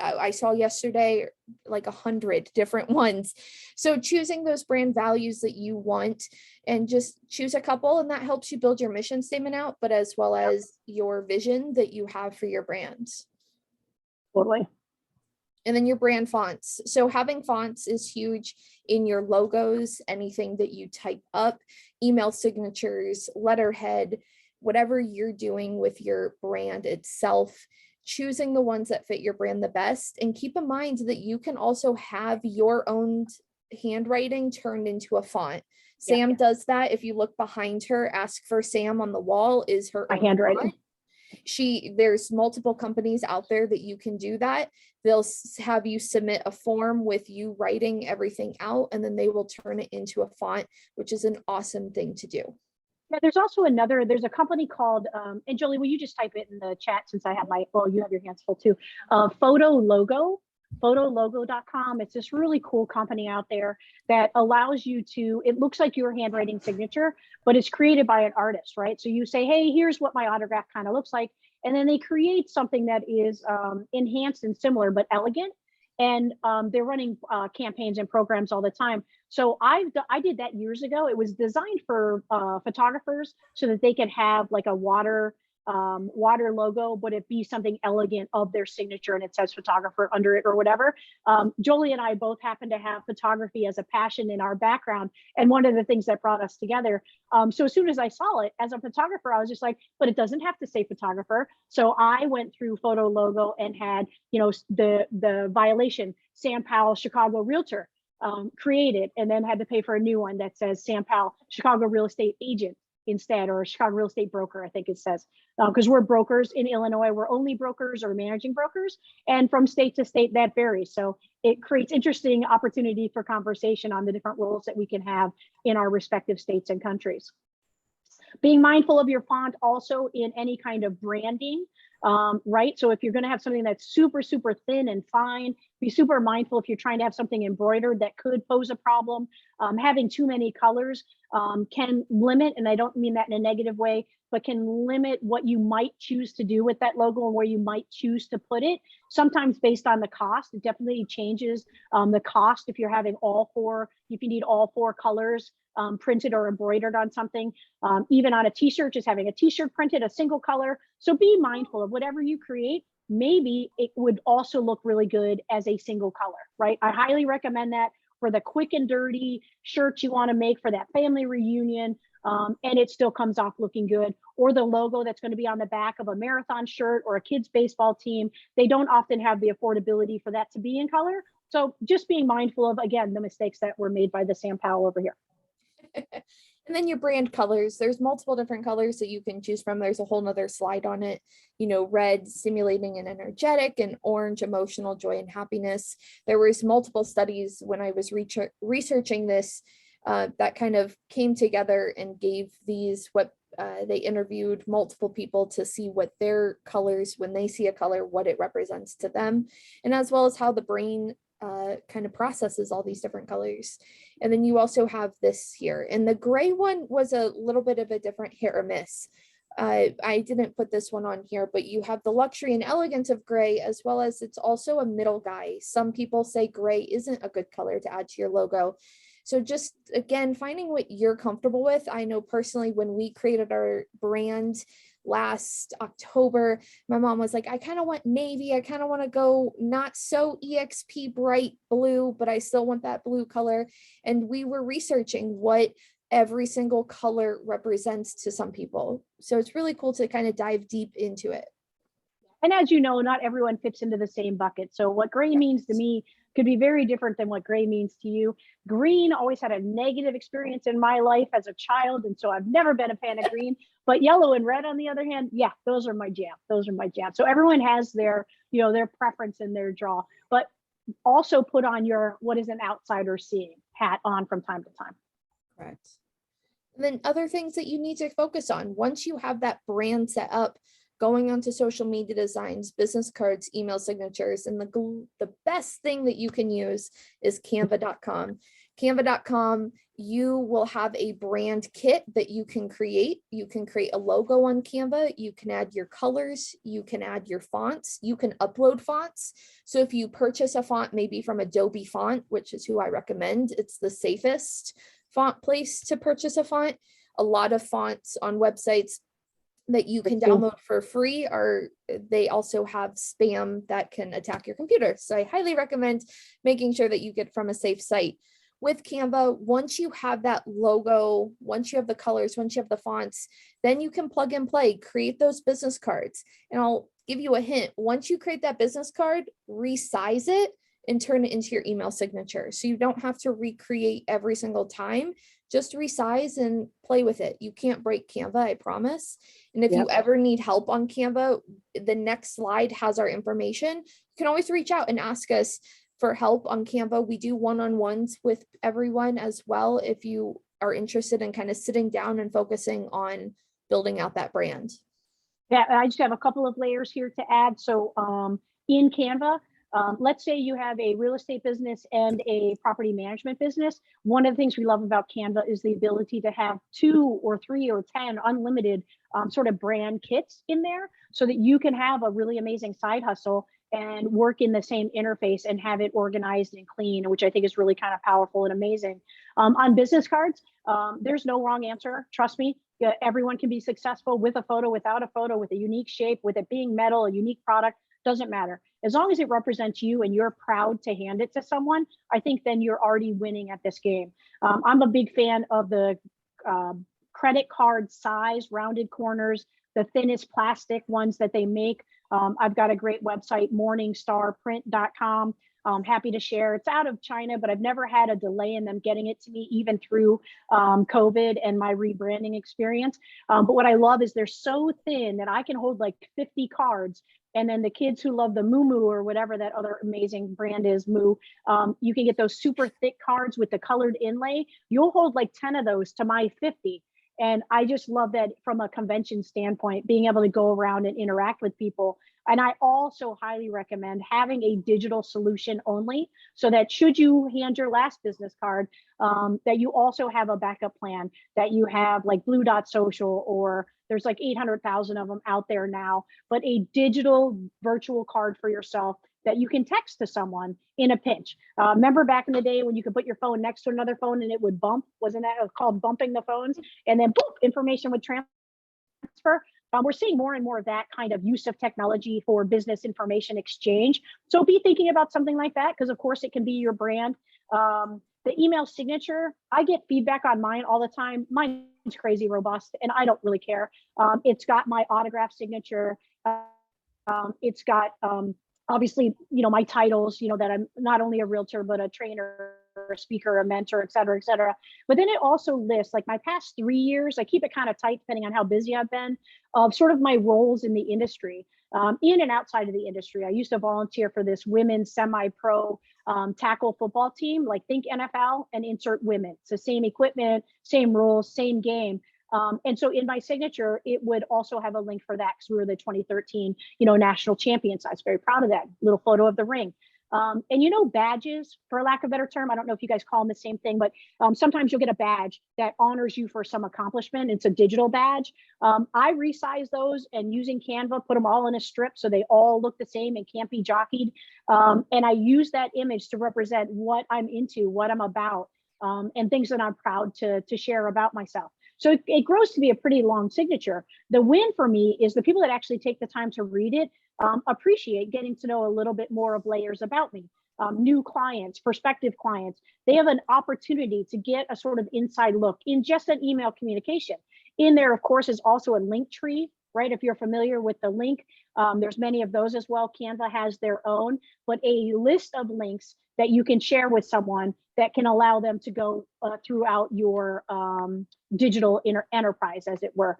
[SPEAKER 3] I saw yesterday, like 100 different ones. So choosing those brand values that you want, and just choose a couple, and that helps you build your mission statement out, but as well as your vision that you have for your brands.
[SPEAKER 4] Totally.
[SPEAKER 3] And then your brand fonts. So having fonts is huge in your logos, anything that you type up, email signatures, letterhead, whatever you're doing with your brand itself, choosing the ones that fit your brand the best. And keep in mind that you can also have your own handwriting turned into a font. Sam does that. If you look behind her, Ask for Sam on the wall is her own
[SPEAKER 4] handwriting.
[SPEAKER 3] Font. There's multiple companies out there that you can do that. They'll have you submit a form with you writing everything out, and then they will turn it into a font, which is an awesome thing to do.
[SPEAKER 4] Yeah, there's also there's a company called, and Joli, will you just type it in the chat since I have you have your hands full too. Photologo.com. It's this really cool company out there that allows you to, it looks like your handwriting signature, but it's created by an artist, right? So you say, hey, here's what my autograph kind of looks like. And then they create something that is enhanced and similar, but elegant. And they're running campaigns and programs all the time. So I did that years ago. It was designed for photographers so that they could have like a water logo, but it be something elegant of their signature, and it says photographer under it or whatever. Joli and I both happen to have photography as a passion in our background, and one of the things that brought us together. So as soon as I saw it as a photographer, I was just like, but it doesn't have to say photographer. So I went through Photo Logo and had, you know, the violation, Sam Powell, Chicago Realtor, created, and then had to pay for a new one that says Sam Powell, Chicago Real Estate Agent instead, or Chicago Real Estate Broker, I think it says, because we're brokers in Illinois. We're only brokers or managing brokers, and from state to state that varies. So it creates interesting opportunity for conversation on the different roles that we can have in our respective states and countries. Being mindful of your font also in any kind of branding, right? So if you're going to have something that's super, super thin and fine, be super mindful if you're trying to have something embroidered that could pose a problem. Having too many colors can limit, and I don't mean that in a negative way, but can limit what you might choose to do with that logo and where you might choose to put it. Sometimes based on the cost, it definitely changes the cost if you're having if you need all four colors printed or embroidered on something. Even on a t-shirt, just having a t-shirt printed a single color. So be mindful of whatever you create. Maybe it would also look really good as a single color, right? I highly recommend that for the quick and dirty shirts you want to make for that family reunion. and it still comes off looking good. Or the logo that's going to be on the back of a marathon shirt or a kid's baseball team, they don't often have the affordability for that to be in color. So just being mindful of, again, the mistakes that were made by the Sam Powell over here.
[SPEAKER 3] And then your brand colors, there's multiple different colors that you can choose from. There's a whole nother slide on it, you know, red stimulating and energetic, and orange emotional joy and happiness. There was multiple studies when I was researching this that kind of came together and gave these what they interviewed multiple people to see what their colors, when they see a color, what it represents to them, and as well as how the brain kind of processes all these different colors. And then you also have this here, and the gray one was a little bit of a different hit or miss. I didn't put this one on here, but you have the luxury and elegance of gray, as well as it's also a middle guy. Some people say gray isn't a good color to add to your logo. So just, again, finding what you're comfortable with. I know personally, when we created our brand last October, my mom was like, I kind of want navy. I kind of want to go not so EXP bright blue, but I still want that blue color. And we were researching what every single color represents to some people. So it's really cool to kind of dive deep into it.
[SPEAKER 4] And as you know, not everyone fits into the same bucket. So what gray means to me could be very different than what gray means to you. Green always had a negative experience in my life as a child, and so I've never been a fan of green. But yellow and red, on the other hand, yeah, those are my jam. Those are my jam. So everyone has their, you know, their preference and their draw. But also put on your what is an outsider seeing hat on from time to time.
[SPEAKER 3] Correct. And then other things that you need to focus on once you have that brand set up, going onto social media designs, business cards, email signatures, and the best thing that you can use is canva.com. Canva.com, you will have a brand kit that you can create. You can create a logo on Canva. You can add your colors. You can add your fonts. You can upload fonts. So if you purchase a font, maybe from Adobe Font, which is who I recommend, it's the safest font place to purchase a font. A lot of fonts on websites that you can download for free, or they also have spam that can attack your computer. So I highly recommend making sure that you get from a safe site. With Canva, once you have that logo, once you have the colors, once you have the fonts, then you can plug and play, create those business cards. And I'll give you a hint. Once you create that business card, resize it and turn it into your email signature. So you don't have to recreate every single time. Just resize and play with it. You can't break Canva, I promise. And if you ever need help on Canva, the next slide has our information. You can always reach out and ask us for help on Canva. We do one-on-ones with everyone as well, if you are interested in kind of sitting down and focusing on building out that brand.
[SPEAKER 4] Yeah, I just have a couple of layers here to add. So in Canva, let's say you have a real estate business and a property management business. One of the things we love about Canva is the ability to have 2 or 3 or 10 unlimited sort of brand kits in there, so that you can have a really amazing side hustle and work in the same interface and have it organized and clean, which I think is really kind of powerful and amazing. On business cards, there's no wrong answer. Trust me, everyone can be successful with a photo, without a photo, with a unique shape, with it being metal, a unique product, doesn't matter. As long as it represents you and you're proud to hand it to someone, I think then you're already winning at this game. I'm a big fan of the credit card size, rounded corners, the thinnest plastic ones that they make. I've got a great website, morningstarprint.com. I'm happy to share. It's out of China, but I've never had a delay in them getting it to me, even through COVID and my rebranding experience. But what I love is they're so thin that I can hold like 50 cards. And then the kids who love the Moo Moo or whatever that other amazing brand is, Moo, you can get those super thick cards with the colored inlay. You'll hold like 10 of those to my 50. And I just love that from a convention standpoint, being able to go around and interact with people. And I also highly recommend having a digital solution only, so that should you hand your last business card, that you also have a backup plan, that you have like Blue Dot Social, or there's like 800,000 of them out there now, but a digital virtual card for yourself that you can text to someone in a pinch. Remember back in the day when you could put your phone next to another phone and it would bump? Wasn't that called bumping the phones? And then boom, information would transfer. We're seeing more and more of that kind of use of technology for business information exchange. So be thinking about something like that, because of course it can be your brand. The email signature, I get feedback on mine all the time. Mine crazy robust, and I don't really care. It's got my autograph signature. It's got obviously, my titles, that I'm not only a realtor, but a trainer, a speaker, a mentor, et cetera, et cetera. But then it also lists like my past 3 years. I keep it kind of tight depending on how busy I've been, of sort of my roles in the industry, in and outside of the industry. I used to volunteer for this women's semi-pro tackle football team, like think NFL and insert women. So same equipment, same rules, same game. And so in my signature, it would also have a link for that because we were the 2013, national champions. I was very proud of that little photo of the ring. And badges, for lack of a better term, I don't know if you guys call them the same thing, but sometimes you'll get a badge that honors you for some accomplishment. It's a digital badge. I resize those and using Canva, put them all in a strip so they all look the same and can't be jockeyed. And I use that image to represent what I'm into, what I'm about, and things that I'm proud to share about myself. So it grows to be a pretty long signature. The win for me is the people that actually take the time to read it appreciate getting to know a little bit more of layers about me. New clients, prospective clients, they have an opportunity to get a sort of inside look in just an email communication. In there, of course, is also a link tree, right? If you're familiar with the link, there's many of those as well. Canva has their own, but a list of links that you can share with someone that can allow them to go throughout your digital enterprise, as it were.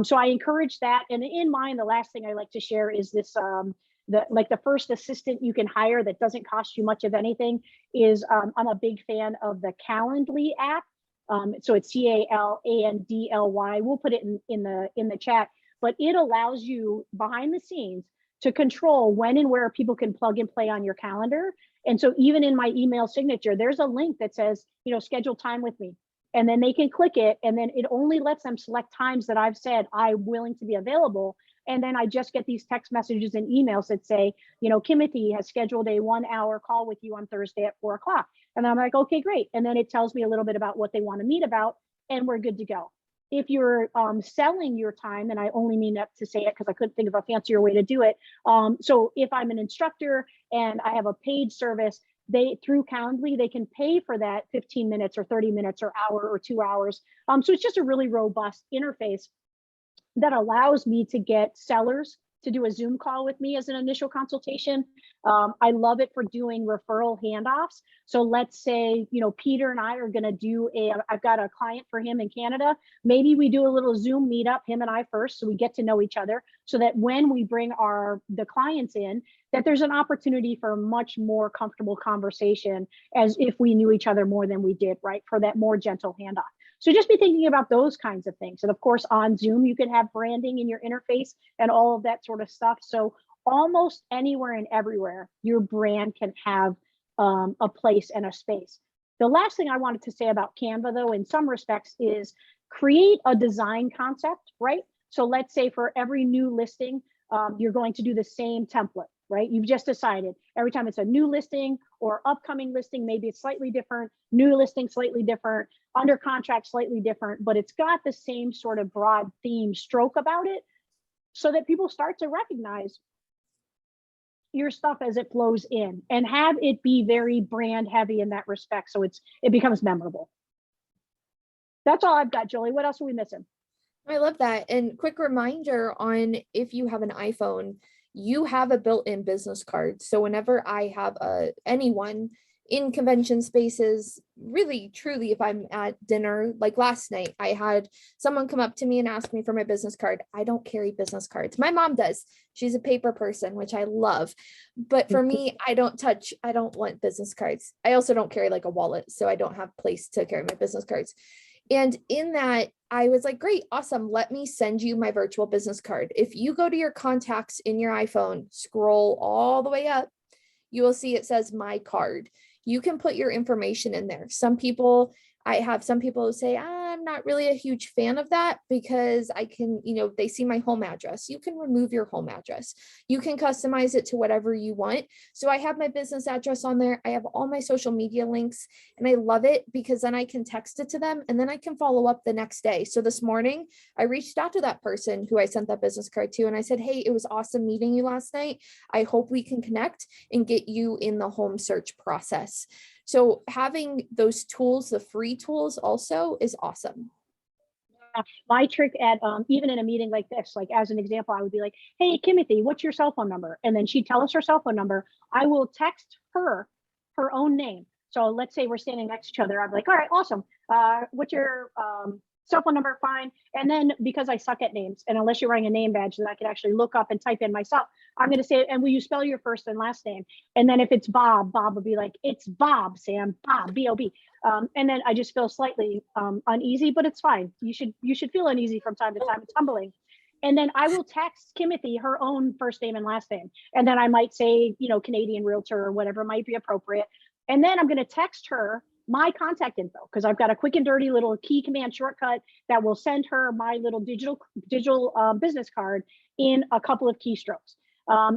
[SPEAKER 4] So I encourage that. And in mine, the last thing I like to share is this, the first assistant you can hire that doesn't cost you much of anything is, I'm a big fan of the Calendly app. So it's Calendly. We'll put it in the chat, but it allows you behind the scenes to control when and where people can plug and play on your calendar. And so even in my email signature, there's a link that says, schedule time with me. And then they can click it, and then it only lets them select times that I've said I'm willing to be available. And then I just get these text messages and emails that say, Kimothy has scheduled a 1-hour call with you on Thursday at 4 o'clock. And I'm like, okay, great. And then it tells me a little bit about what they want to meet about, and we're good to go. If you're selling your time, and I only mean that to say it because I couldn't think of a fancier way to do it. So if I'm an instructor and I have a paid service, through Calendly, they can pay for that 15 minutes or 30 minutes or hour or 2 hours. So it's just a really robust interface that allows me to get sellers to do a Zoom call with me as an initial consultation. I love it for doing referral handoffs. So let's say, Peter and I are going to do I've got a client for him in Canada. Maybe we do a little Zoom meetup, him and I first, so we get to know each other, so that when we bring the clients in, that there's an opportunity for a much more comfortable conversation as if we knew each other more than we did, right? For that more gentle handoff. So just be thinking about those kinds of things. And of course, on Zoom, you can have branding in your interface and all of that sort of stuff. So almost anywhere and everywhere, your brand can have a place and a space. The last thing I wanted to say about Canva, though, in some respects, is create a design concept, right? So let's say for every new listing, you're going to do the same template, right? You've just decided every time it's a new listing or upcoming listing, maybe it's slightly different, new listing slightly different, under contract slightly different, but it's got the same sort of broad theme stroke about it, so that people start to recognize your stuff as it flows in, and have it be very brand heavy in that respect, so it becomes memorable. That's all I've got, Jolie. What else are we missing?
[SPEAKER 3] I love that. And quick reminder on, if you have an iPhone, you have a built-in business card. So whenever I have anyone in convention spaces, really, truly, if I'm at dinner, like last night, I had someone come up to me and ask me for my business card. I don't carry business cards. My mom does. She's a paper person, which I love. But for me, I don't want business cards. I also don't carry like a wallet, so I don't have place to carry my business cards. And in that, I was like, great, awesome. Let me send you my virtual business card. If you go to your contacts in your iPhone, scroll all the way up, you will see it says my card. You can put your information in there. I have some people who say, I'm not really a huge fan of that because I can, they see my home address. You can remove your home address. You can customize it to whatever you want. So I have my business address on there. I have all my social media links, and I love it because then I can text it to them and then I can follow up the next day. So this morning I reached out to that person who I sent that business card to, and I said, hey, it was awesome meeting you last night. I hope we can connect and get you in the home search process. So having those tools, the free tools also, is awesome.
[SPEAKER 4] My trick at even in a meeting like this, like as an example, I would be like, hey, Kimothy, what's your cell phone number? And then she'd tell us her cell phone number. I will text her her own name. So let's say we're standing next to each other. I'm like, all right, awesome. What's your cell phone number? Fine. And then because I suck at names, and unless you're wearing a name badge that I can actually look up and type in myself, I'm going to say, and will you spell your first and last name? And then if it's Bob, Bob will be like, it's Bob, Sam, Bob, B-O-B. And then I just feel slightly uneasy, but it's fine. You should feel uneasy from time to time. It's humbling. And then I will text Kimothy her own first name and last name. And then I might say, you know, Canadian Realtor or whatever might be appropriate. And then I'm going to text her my contact info, because I've got a quick and dirty little key command shortcut that will send her my little digital business card in a couple of keystrokes.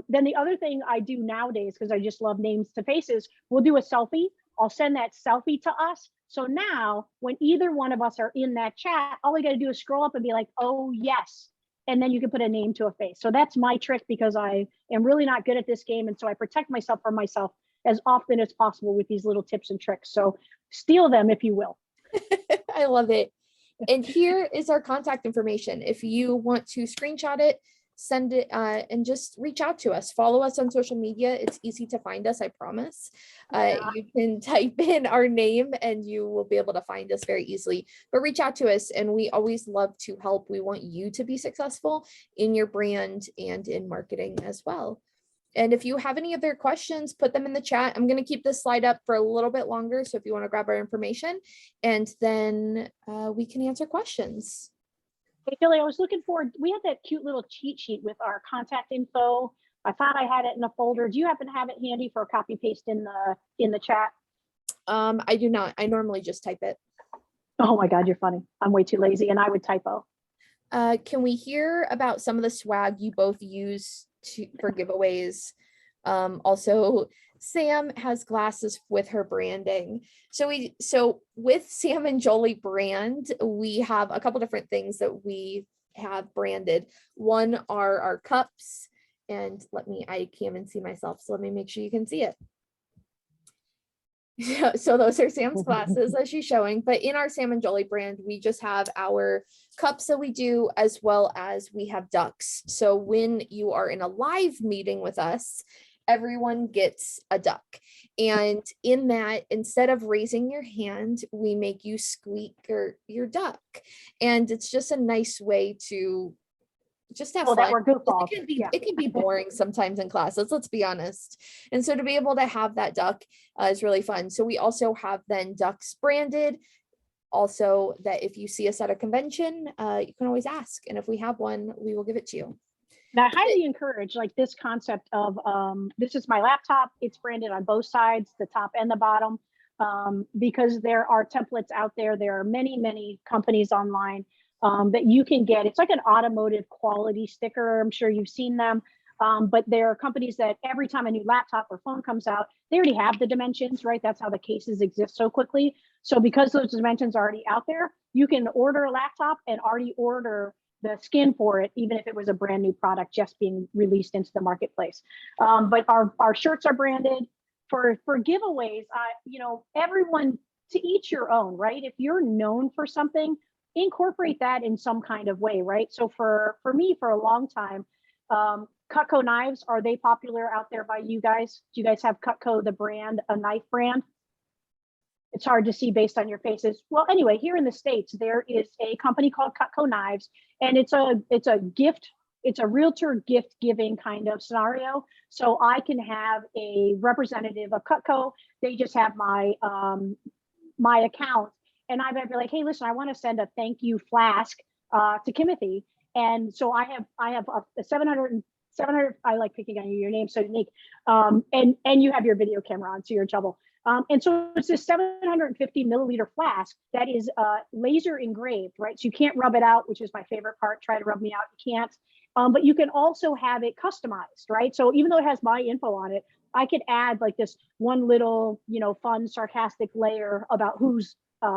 [SPEAKER 4] Then the other thing I do nowadays, because I just love names to faces, we'll do a selfie. I'll send that selfie to us. So now when either one of us are in that chat, all we got to do is scroll up and be like, oh, yes. And then you can put a name to a face. So that's my trick, because I am really not good at this game. And so I protect myself from myself as often as possible with these little tips and tricks. So steal them, if you will.
[SPEAKER 3] I love it. And here is our contact information. If you want to screenshot it, send it and just reach out to us. Follow us on social media. It's easy to find us, I promise. You can type in our name and you will be able to find us very easily. But reach out to us, and we always love to help. We want you to be successful in your brand and in marketing as well. And if you have any other questions, put them in the chat. I'm going to keep this slide up for a little bit longer. So if you want to grab our information, and then we can answer questions.
[SPEAKER 4] Hey, Philly, I was looking forward. We had that cute little cheat sheet with our contact info. I thought I had it in a folder. Do you happen to have it handy for a copy paste in the chat?
[SPEAKER 3] I do not. I normally just type it.
[SPEAKER 4] Oh my God, you're funny. I'm way too lazy, and I would typo.
[SPEAKER 3] Can we hear about some of the swag you both use for giveaways? Also, Sam has glasses with her branding. So with Sam and Joli brand, we have a couple different things that we have branded. One are our cups, and I can't even see myself, so let me make sure you can see it. So those are Sam's glasses that she's showing, but in our Sam and Joli brand, we just have our cups that we do, as well as we have ducks. So when you are in a live meeting with us, everyone gets a duck. And in that, instead of raising your hand, we make you squeak your duck. And it's just a nice way to just have fun.
[SPEAKER 4] That we're goofballs.
[SPEAKER 3] It can be boring sometimes in classes, let's be honest. And so to be able to have that duck is really fun. So we also have then ducks branded. Also, that if you see us at a convention, you can always ask. And if we have one, we will give it to you.
[SPEAKER 4] Now, I highly encourage like this concept of this is my laptop. It's branded on both sides, the top and the bottom, because there are templates out there. There are many, many companies online that you can get. It's like an automotive quality sticker. I'm sure you've seen them. But there are companies that every time a new laptop or phone comes out, they already have the dimensions, right? That's how the cases exist so quickly. So because those dimensions are already out there, you can order a laptop and already order the skin for it, even if it was a brand new product just being released into the marketplace. But our shirts are branded for giveaways. You know, everyone, to each your own, right? If you're known for something, incorporate that in some kind of way, right? So for me, for a long time, Cutco knives, are they popular out there by you guys? Do you guys have Cutco, the brand, a knife brand? It's hard to see based on your faces. Well, anyway, here in the States, there is a company called Cutco Knives, and it's a gift. It's a realtor gift giving kind of scenario. So I can have a representative of Cutco. They just have my my account, and I might be like, hey, listen, I want to send a thank you flask to Kimothy. And so I have a 700, I like picking on you, your name's so unique. And you have your video camera on, so you're in trouble. And so it's this 750 milliliter flask that is laser engraved, right? So you can't rub it out, which is my favorite part. Try to rub me out, you can't. But you can also have it customized, right? So even though it has my info on it, I could add like this one little, fun, sarcastic layer about whose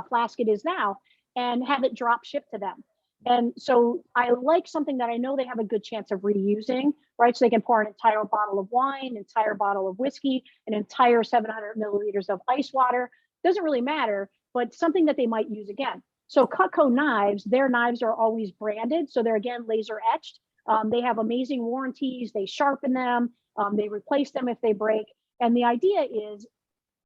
[SPEAKER 4] flask it is now and have it drop ship to them. And so I like something that I know they have a good chance of reusing, right? So they can pour an entire bottle of wine, entire bottle of whiskey, an entire 700 milliliters of ice water. Doesn't really matter, but something that they might use again. So Cutco knives, their knives are always branded. So they're, again, laser etched. They have amazing warranties. They sharpen them. They replace them if they break. And the idea is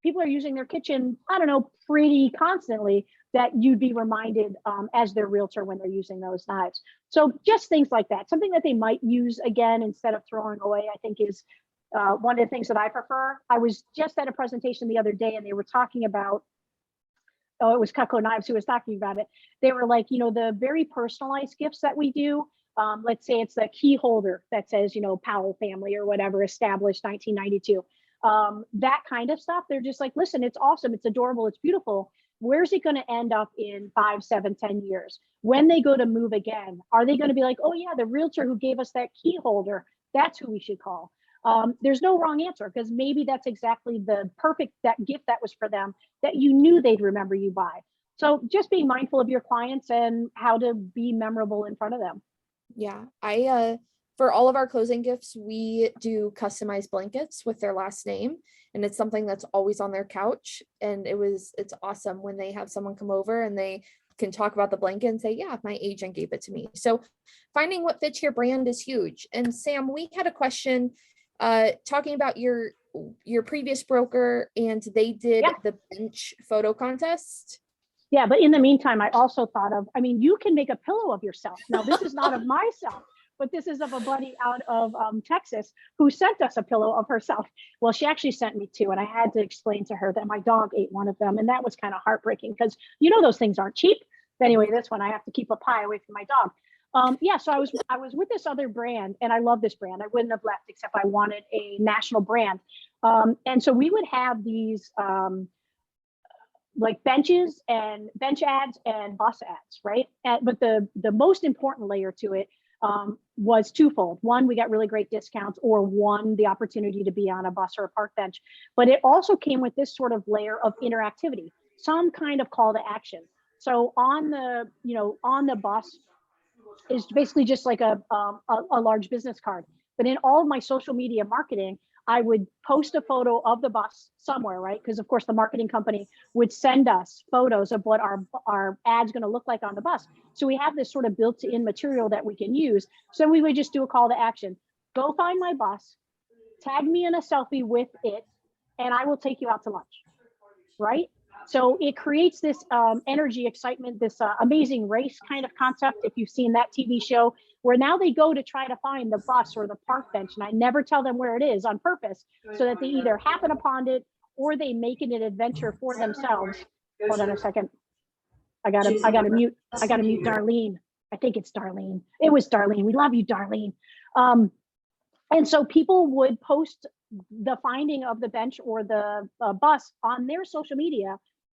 [SPEAKER 4] people are using their kitchen, I don't know, pretty constantly, that you'd be reminded as their realtor when they're using those knives. So just things like that. Something that they might use again instead of throwing away, I think is one of the things that I prefer. I was just at a presentation the other day and they were talking about, oh, it was Cutco Knives who was talking about it. They were like, you know, the very personalized gifts that we do. Let's say it's a key holder that says, you know, Powell family or whatever, established 1992. That kind of stuff. They're just like, listen, it's awesome. It's adorable. It's beautiful. Where's it going to end up in 5, 7, 10 years? When they go to move again, are they going to be like, oh yeah, the realtor who gave us that key holder, that's who we should call? There's no wrong answer, because maybe that's exactly the perfect that gift that was for them that you knew they'd remember you by. So just being mindful of your clients and how to be memorable in front of them.
[SPEAKER 3] Yeah, I for all of our closing gifts, we do customized blankets with their last name, and it's something that's always on their couch. And it's awesome when they have someone come over and they can talk about the blanket and say, yeah, my agent gave it to me. So finding what fits your brand is huge. And Sam, we had a question talking about your previous broker, and they did the bench photo contest.
[SPEAKER 4] Yeah, but in the meantime, I also thought of, I mean, you can make a pillow of yourself. Now, this is not of myself, but this is of a buddy out of Texas who sent us a pillow of herself. Well, she actually sent me two, and I had to explain to her that my dog ate one of them, and that was kind of heartbreaking because you know those things aren't cheap. But anyway, this one I have to keep a pie away from my dog. Yeah, so I was with this other brand, and I love this brand. I wouldn't have left except I wanted a national brand, and so we would have these. Like benches and bench ads and bus ads, right? But the most important layer to it was twofold. One, we got really great discounts, or one, the opportunity to be on a bus or a park bench. But it also came with this sort of layer of interactivity, some kind of call to action. So on the bus is basically just like a large business card. But in all of my social media marketing, I would post a photo of the bus somewhere, right? Because of course the marketing company would send us photos of what our ad's going to look like on the bus. So we have this sort of built-in material that we can use. So we would just do a call to action. Go find my bus, tag me in a selfie with it, and I will take you out to lunch, right? So it creates this energy, excitement, this amazing race kind of concept. If you've seen that TV show, where now they go to try to find the bus or the park bench, and I never tell them where it is on purpose, so that they either happen upon it or they make it an adventure for themselves. Hold on a second. I gotta mute Darlene. I think it's Darlene. It was Darlene. We love you, Darlene. And so people would post the finding of the bench or the bus on their social media,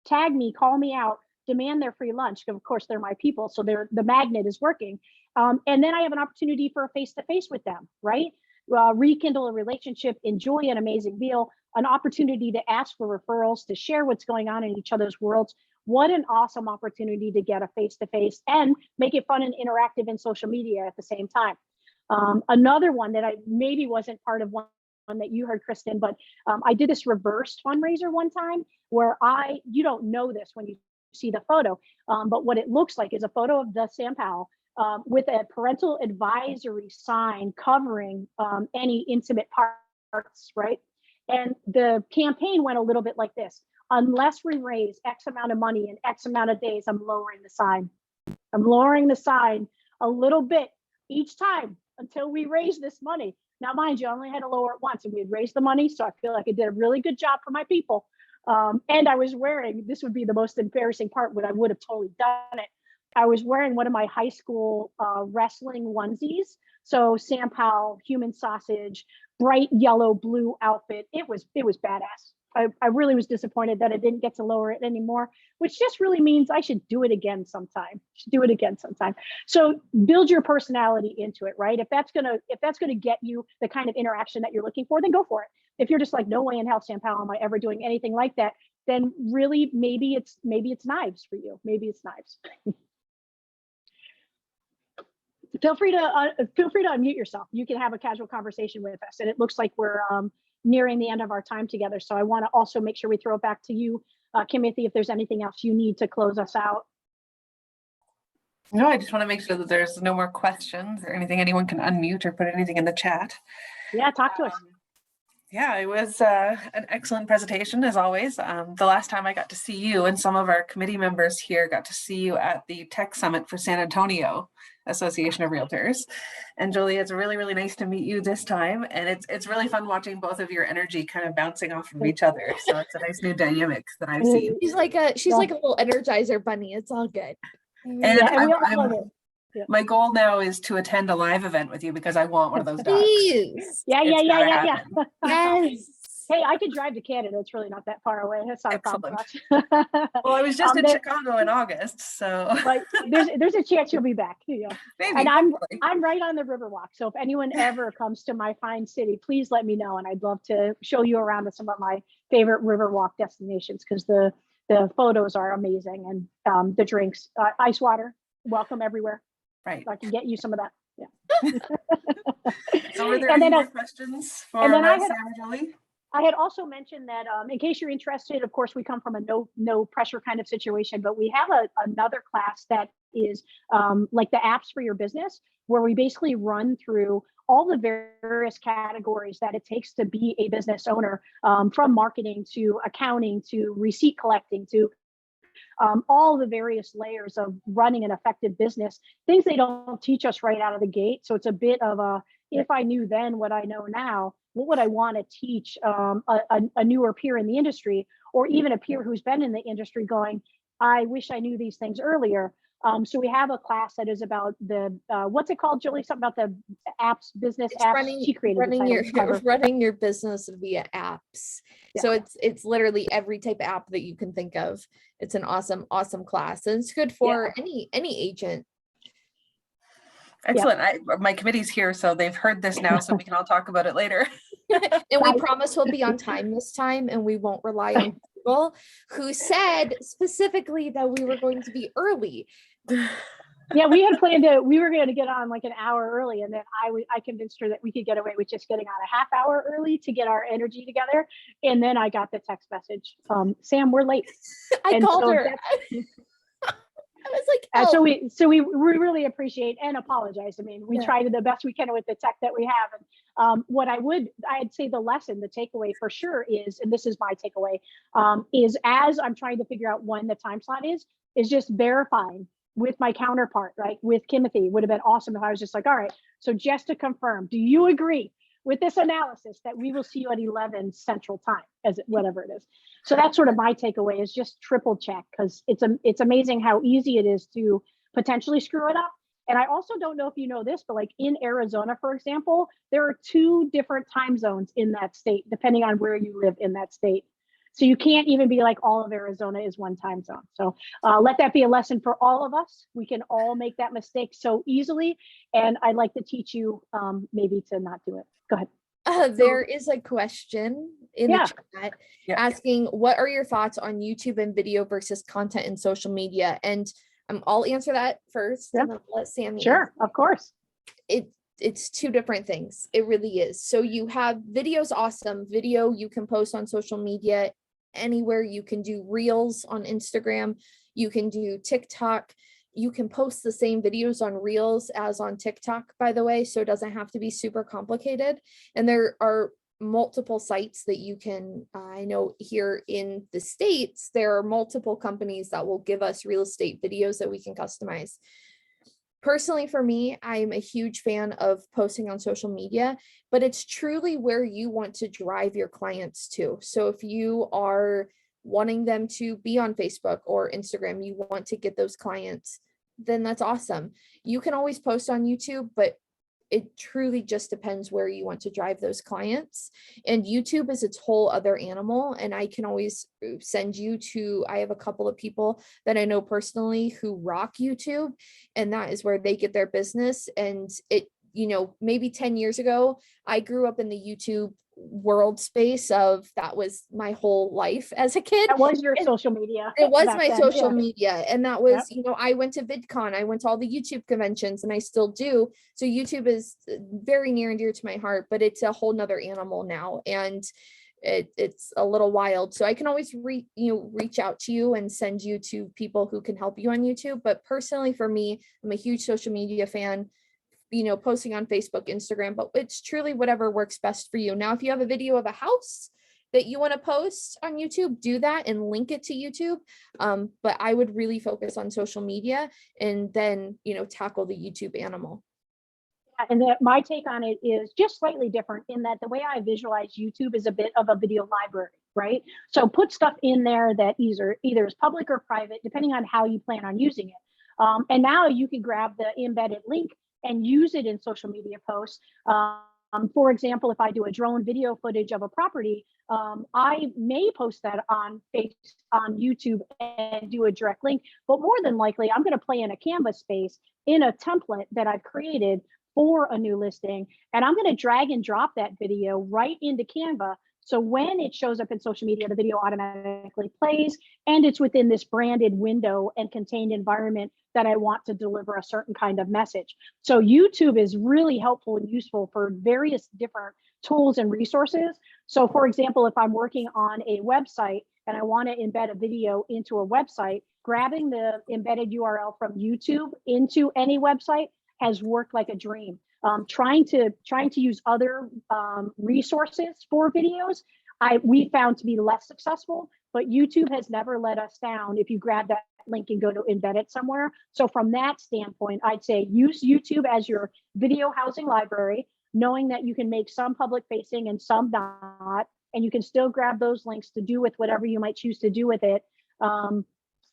[SPEAKER 4] tag me, call me out, demand their free lunch. Of course, they're my people, so the magnet is working. And then I have an opportunity for a face-to-face with them, right? Rekindle a relationship, enjoy an amazing meal, an opportunity to ask for referrals, to share what's going on in each other's worlds. What an awesome opportunity to get a face-to-face and make it fun and interactive in social media at the same time. Another one that I maybe wasn't part of one that you heard, Kristen, but I did this reverse fundraiser one time where you don't know this when you see the photo, but what it looks like is a photo of the Sam Powell with a parental advisory sign covering any intimate parts, right? And the campaign went a little bit like this: unless we raise X amount of money in X amount of days, I'm lowering the sign. I'm lowering the sign a little bit each time until we raise this money. Now, mind you, I only had to lower it once and we had raised the money. So I feel like I did a really good job for my people. And I was wearing, this would be the most embarrassing part, but I would have totally done it. I was wearing one of my high school wrestling onesies. So Sam Powell, human sausage, bright yellow, blue outfit. It was badass. I really was disappointed that I didn't get to lower it anymore, which just really means I should do it again sometime. So build your personality into it, right? If that's gonna get you the kind of interaction that you're looking for, then go for it. If you're just like, no way in hell, Sam Powell, am I ever doing anything like that? Then really, maybe it's knives for you. Maybe it's knives. Feel free to unmute yourself. You can have a casual conversation with us. And it looks like we're nearing the end of our time together. So I want to also make sure we throw it back to you, Kimothy, if there's anything else you need to close us out.
[SPEAKER 1] No, I just want to make sure that there's no more questions or anything. Anyone can unmute or put anything in the chat.
[SPEAKER 4] Yeah, talk to us.
[SPEAKER 1] Yeah, it was an excellent presentation as always. The last time I got to see you and some of our committee members here got to see you at the Tech Summit for San Antonio Association of Realtors. And Joli, it's really, really nice to meet you this time. And it's really fun watching both of your energy kind of bouncing off of each other. So it's a nice new dynamic that I've seen.
[SPEAKER 3] She's like a little Energizer bunny. It's all good.
[SPEAKER 1] And
[SPEAKER 4] Yeah, and we all
[SPEAKER 1] I'm
[SPEAKER 4] love it. Yeah.
[SPEAKER 1] my goal now is to attend a live event with you because I want one of those dogs.
[SPEAKER 3] Please.
[SPEAKER 4] Yeah.
[SPEAKER 1] It's gotta happen.
[SPEAKER 3] Yes.
[SPEAKER 4] Hey, I could drive to Canada. It's really not that far away. That's not a problem for us.
[SPEAKER 1] Well, I was just in
[SPEAKER 4] there-
[SPEAKER 1] Chicago in August, so
[SPEAKER 4] But there's a chance you'll be back. Yeah.
[SPEAKER 1] maybe.
[SPEAKER 4] And
[SPEAKER 1] hopefully.
[SPEAKER 4] I'm right on the Riverwalk. So if anyone ever comes to my fine city, please let me know. And I'd love to show you around to some of my favorite Riverwalk destinations because the photos are amazing and the drinks, ice water, welcome everywhere.
[SPEAKER 1] Right.
[SPEAKER 4] So I can get you some of that. Yeah.
[SPEAKER 1] So were there
[SPEAKER 4] And
[SPEAKER 1] any
[SPEAKER 4] then,
[SPEAKER 1] more questions for
[SPEAKER 4] and then I
[SPEAKER 1] Sam
[SPEAKER 4] had-
[SPEAKER 1] or Joli?
[SPEAKER 4] I had also mentioned that in case you're interested, of course, we come from a no pressure kind of situation, but we have another class that is like the apps for your business, where we basically run through all the various categories that it takes to be a business owner, from marketing to accounting to receipt collecting to all the various layers of running an effective business, things they don't teach us right out of the gate. So it's a bit of a, if I knew then what I know now, what would I want to teach a newer peer in the industry, or even a peer who's been in the industry going, I wish I knew these things earlier. So we have a class that is about the, what's it called, Joli? Something about the apps, business
[SPEAKER 3] It's
[SPEAKER 4] apps. She created the title.
[SPEAKER 3] running your business via apps.
[SPEAKER 4] Yeah.
[SPEAKER 3] So it's literally every type of app that you can think of. It's an awesome class, and it's good for any agent.
[SPEAKER 1] Excellent. My committee's here, so they've heard this now, so we can all talk about it later.
[SPEAKER 3] And we promise we'll be on time this time, and we won't rely on people who said specifically that we were going to be early.
[SPEAKER 4] Yeah, we had planned we were going to get on like an hour early, and then I convinced her that we could get away with just getting on a half hour early to get our energy together. And then I got the text message, Sam, we're late.
[SPEAKER 3] I called
[SPEAKER 4] so
[SPEAKER 3] her. I was like, oh.
[SPEAKER 4] So we really appreciate and apologize. I mean, we try to the best we can with the tech that we have. And I'd say the lesson, the takeaway for sure is, and this is my takeaway, is as I'm trying to figure out when the time slot is just verifying with my counterpart, right? With Timothy, would have been awesome if I was just like, all right, so just to confirm, do you agree with this analysis that we will see you at 11 Central Time, whatever it is? So that's sort of my takeaway, is just triple check, because it's amazing how easy it is to potentially screw it up. And I also don't know if you know this, but like in Arizona, for example, there are 2 different time zones in that state, depending on where you live in that state. So you can't even be like all of Arizona is one time zone. So let that be a lesson for all of us. We can all make that mistake so easily. And I'd like to teach you maybe to not do it. Go ahead.
[SPEAKER 3] There is a question in the chat asking, what are your thoughts on YouTube and video versus content in social media? And I'll answer that first, and then let Sammy.
[SPEAKER 4] Sure, of course.
[SPEAKER 3] It's 2 different things. It really is. So you have videos, awesome video you can post on social media anywhere. You can do reels on Instagram. You can do TikTok. You can post the same videos on reels as on TikTok, by the way, so it doesn't have to be super complicated. And there are multiple sites that you can, I know here in the States, there are multiple companies that will give us real estate videos that we can customize. Personally, for me, I'm a huge fan of posting on social media, but it's truly where you want to drive your clients to. So if you are wanting them to be on Facebook or Instagram, you want to get those clients, then that's awesome. You can always post on YouTube, but it truly just depends where you want to drive those clients. And YouTube is its whole other animal. And I can always send you to, I have a couple of people that I know personally who rock YouTube, and that is where they get their business. And it, maybe 10 years ago, I grew up in the YouTube world space of, that was my whole life as a kid.
[SPEAKER 4] That was your social media.
[SPEAKER 3] It was my social media. And that was, I went to VidCon, I went to all the YouTube conventions, and I still do. So YouTube is very near and dear to my heart, but it's a whole nother animal now. And it's a little wild. So I can always reach out to you and send you to people who can help you on YouTube. But personally, for me, I'm a huge social media fan, posting on Facebook, Instagram, but it's truly whatever works best for you. Now, if you have a video of a house that you want to post on YouTube, do that and link it to YouTube. But I would really focus on social media and then, tackle the YouTube animal.
[SPEAKER 4] And my take on it is just slightly different in that the way I visualize YouTube is a bit of a video library, right? So put stuff in there that either is public or private, depending on how you plan on using it. And now you can grab the embedded link and use it in social media posts. For example, if I do a drone video footage of a property, I may post that on YouTube and do a direct link, but more than likely, I'm going to play in a Canva space in a template that I've created for a new listing. And I'm going to drag and drop that video right into Canva. So when it shows up in social media, the video automatically plays and it's within this branded window and contained environment that I want to deliver a certain kind of message. So YouTube is really helpful and useful for various different tools and resources. So for example, if I'm working on a website and I want to embed a video into a website, grabbing the embedded URL from YouTube into any website has worked like a dream. Trying to use other resources for videos, we found to be less successful, but YouTube has never let us down if you grab that link and go to embed it somewhere. So from that standpoint, I'd say use YouTube as your video housing library, knowing that you can make some public facing and some not, and you can still grab those links to do with whatever you might choose to do with it.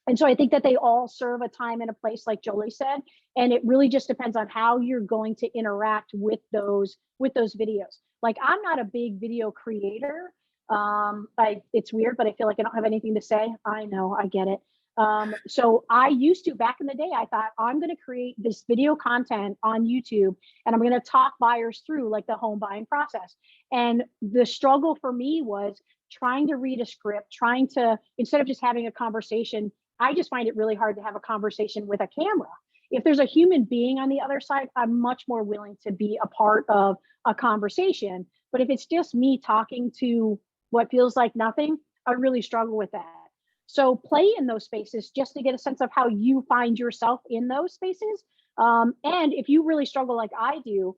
[SPEAKER 4] And so I think that they all serve a time and a place, like Joli said, and it really just depends on how you're going to interact with those videos. Like, I'm not a big video creator. It's weird, but I feel like I don't have anything to say. I know, I get it. So I used to, back in the day, I thought I'm going to create this video content on YouTube and I'm going to talk buyers through like the home buying process. And the struggle for me was trying to read a script, instead of just having a conversation, I just find it really hard to have a conversation with a camera. If there's a human being on the other side, I'm much more willing to be a part of a conversation. But if it's just me talking to what feels like nothing, I really struggle with that. So play in those spaces just to get a sense of how you find yourself in those spaces. And if you really struggle like I do,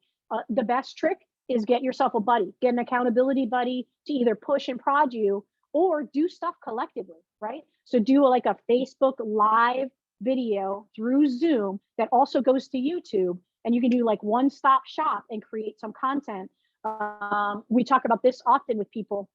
[SPEAKER 4] the best trick is get yourself a buddy, get an accountability buddy to either push and prod you or do stuff collectively, right? So do like a Facebook Live video through Zoom that also goes to YouTube, and you can do like one-stop shop and create some content. We talk about this often with people,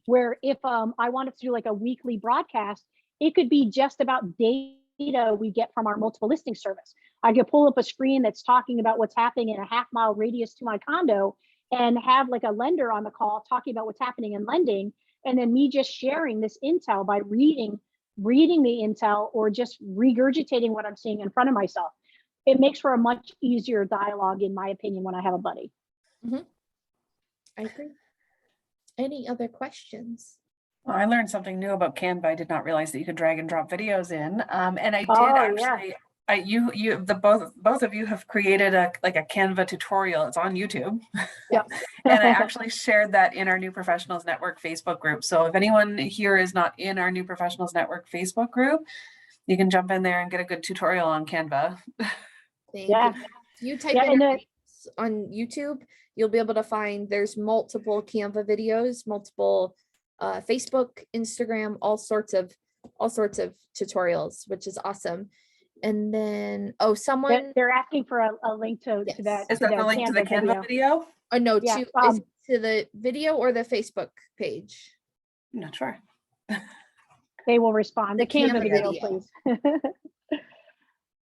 [SPEAKER 4] where if I wanted to do like a weekly broadcast, it could be just about data we get from our multiple listing service. I could pull up a screen that's talking about what's happening in a half-mile radius to my condo and have like a lender on the call talking about what's happening in lending, and then me just sharing this intel by reading the intel or just regurgitating what I'm seeing in front of myself. It makes for a much easier dialogue, in my opinion, when I have a buddy.
[SPEAKER 3] Mm-hmm. I agree. Any other questions?
[SPEAKER 1] Well, I learned something new about Canva. I did not realize that you could drag and drop videos in. And I did actually, both of you have created a Canva tutorial. It's on YouTube.
[SPEAKER 4] Yep.
[SPEAKER 1] And I actually shared that in our New Professionals Network Facebook group. So if anyone here is not in our New Professionals Network Facebook group, you can jump in there and get a good tutorial on Canva.
[SPEAKER 3] Thank you. If you type in on YouTube, you'll be able to find there's multiple Canva videos, multiple Facebook, Instagram, all sorts of tutorials, which is awesome. And then
[SPEAKER 4] they're asking for a link to that.
[SPEAKER 1] Is that the link to the Canva video?
[SPEAKER 3] Oh no, to the video or the Facebook page?
[SPEAKER 1] I'm not sure.
[SPEAKER 4] They will respond. The Canva video, please.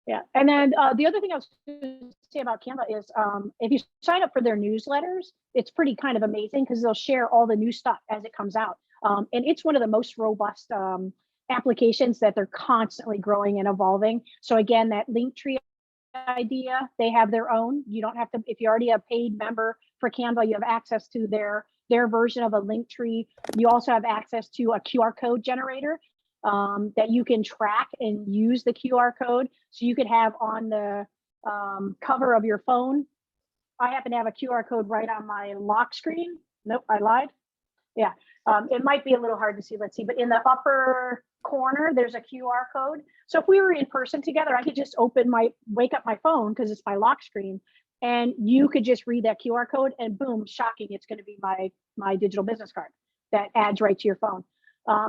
[SPEAKER 4] Yeah, and then the other thing I was going to say about Canva is if you sign up for their newsletters, it's pretty kind of amazing because they'll share all the new stuff as it comes out. And it's one of the most robust applications that they're constantly growing and evolving. So again, that Linktree idea, they have their own. You don't have to, if you're already a paid member for Canva, you have access to their version of a Linktree. You also have access to a QR code generator that you can track and use the QR code. So you could have on the cover of your phone. I happen to have a QR code right on my lock screen. Nope, I lied. Yeah, it might be a little hard to see. Let's see, but in the upper corner, there's a QR code. So if we were in person together, I could just wake up my phone because it's my lock screen, and you could just read that QR code, and boom, shocking, it's going to be my digital business card that adds right to your phone.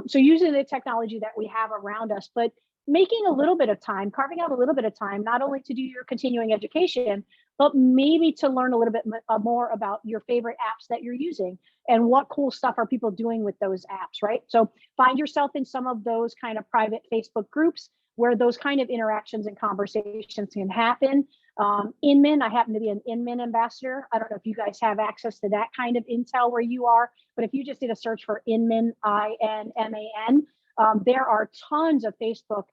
[SPEAKER 4] So using the technology that we have around us, but making a little bit of time, carving out a little bit of time, not only to do your continuing education, but maybe to learn a little bit more about your favorite apps that you're using and what cool stuff are people doing with those apps, right? So find yourself in some of those kind of private Facebook groups where those kind of interactions and conversations can happen. Inmin, I happen to be an Inmin ambassador. I don't know if you guys have access to that kind of intel where you are, but if you just did a search for Inmin, INMAN, there are tons of Facebook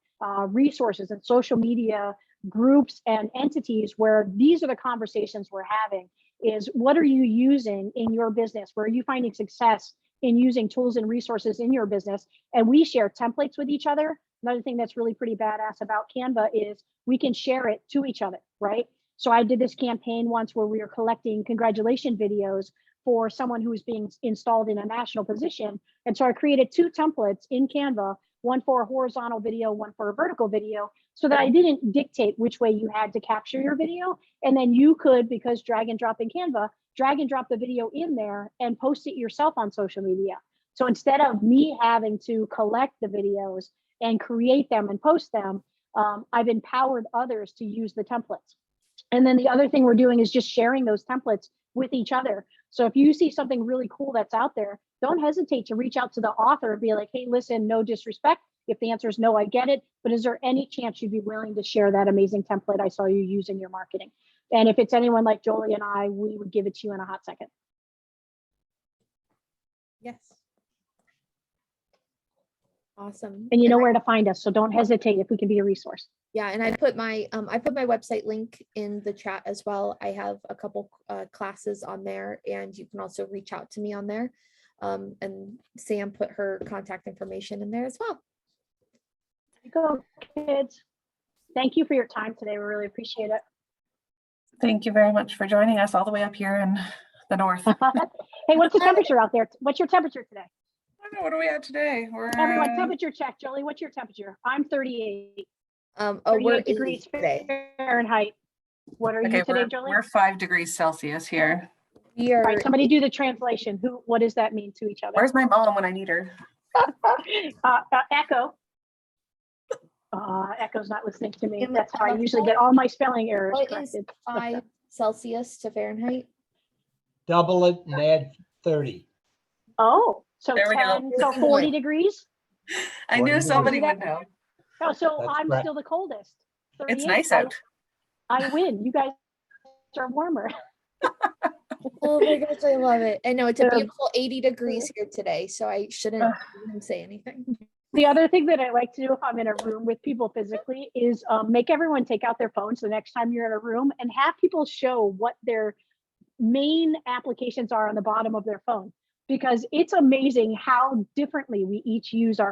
[SPEAKER 4] resources and social media groups and entities where these are the conversations we're having is what are you using in your business? Where are you finding success in using tools and resources in your business? And we share templates with each other. Another thing that's really pretty badass about Canva is we can share it to each other, right? So I did this campaign once where we were collecting congratulation videos for someone who was being installed in a national position. And so I created 2 templates in Canva, one for a horizontal video, one for a vertical video, so that I didn't dictate which way you had to capture your video. And then you could, because drag and drop in Canva, drag and drop the video in there and post it yourself on social media. So instead of me having to collect the videos and create them and post them, I've empowered others to use the templates. And then the other thing we're doing is just sharing those templates with each other. So if you see something really cool that's out there, don't hesitate to reach out to the author and be like, hey, listen, no disrespect. If the answer is no, I get it. But is there any chance you'd be willing to share that amazing template I saw you use in your marketing? And if it's anyone like Joli and I, we would give it to you in a hot second.
[SPEAKER 3] Yes. Awesome.
[SPEAKER 4] And you know where to find us. So don't hesitate if we can be a resource.
[SPEAKER 3] Yeah, and I put my website link in the chat as well. I have a couple classes on there, and you can also reach out to me on there. And Sam put her contact information in there as well.
[SPEAKER 4] There you go, kids. Thank you for your time today. We really appreciate it.
[SPEAKER 1] Thank you very much for joining us all the way up here in the north.
[SPEAKER 4] Hey, what's the temperature out there? What's your temperature today?
[SPEAKER 1] I don't know, what are we at today? We're
[SPEAKER 4] Everyone, temperature check. Joli, what's your temperature? I'm 38.
[SPEAKER 3] We're
[SPEAKER 4] 38 degrees Fahrenheit. What are you today, Joli?
[SPEAKER 1] We're 5 degrees Celsius here.
[SPEAKER 3] We are.
[SPEAKER 4] Right, somebody do the translation. What does that mean to each other?
[SPEAKER 1] Where's my mom when I need her?
[SPEAKER 4] Echo. Echo's not listening to me. That's how I usually get all my spelling errors
[SPEAKER 3] What
[SPEAKER 4] corrected.
[SPEAKER 3] is 5 Celsius to Fahrenheit?
[SPEAKER 5] Double it and add 30.
[SPEAKER 4] Oh, so
[SPEAKER 1] There we go.
[SPEAKER 4] 10, so 40 degrees.
[SPEAKER 1] I knew
[SPEAKER 5] 40
[SPEAKER 1] somebody
[SPEAKER 4] degrees.
[SPEAKER 1] would know.
[SPEAKER 4] Oh, so
[SPEAKER 5] That's
[SPEAKER 4] I'm
[SPEAKER 5] correct.
[SPEAKER 4] still the coldest.
[SPEAKER 1] It's
[SPEAKER 4] 38.
[SPEAKER 1] nice out.
[SPEAKER 4] I win. You guys are warmer.
[SPEAKER 3] Oh my gosh, I love it. I know it's a
[SPEAKER 4] Um,
[SPEAKER 3] beautiful 80 degrees here today, so I shouldn't even say anything.
[SPEAKER 4] The other thing that I like to do if I'm in a room with people physically is make everyone take out their phones the next time you're in a room and have people show what their main applications are on the bottom of their phone, because it's amazing how differently we each use our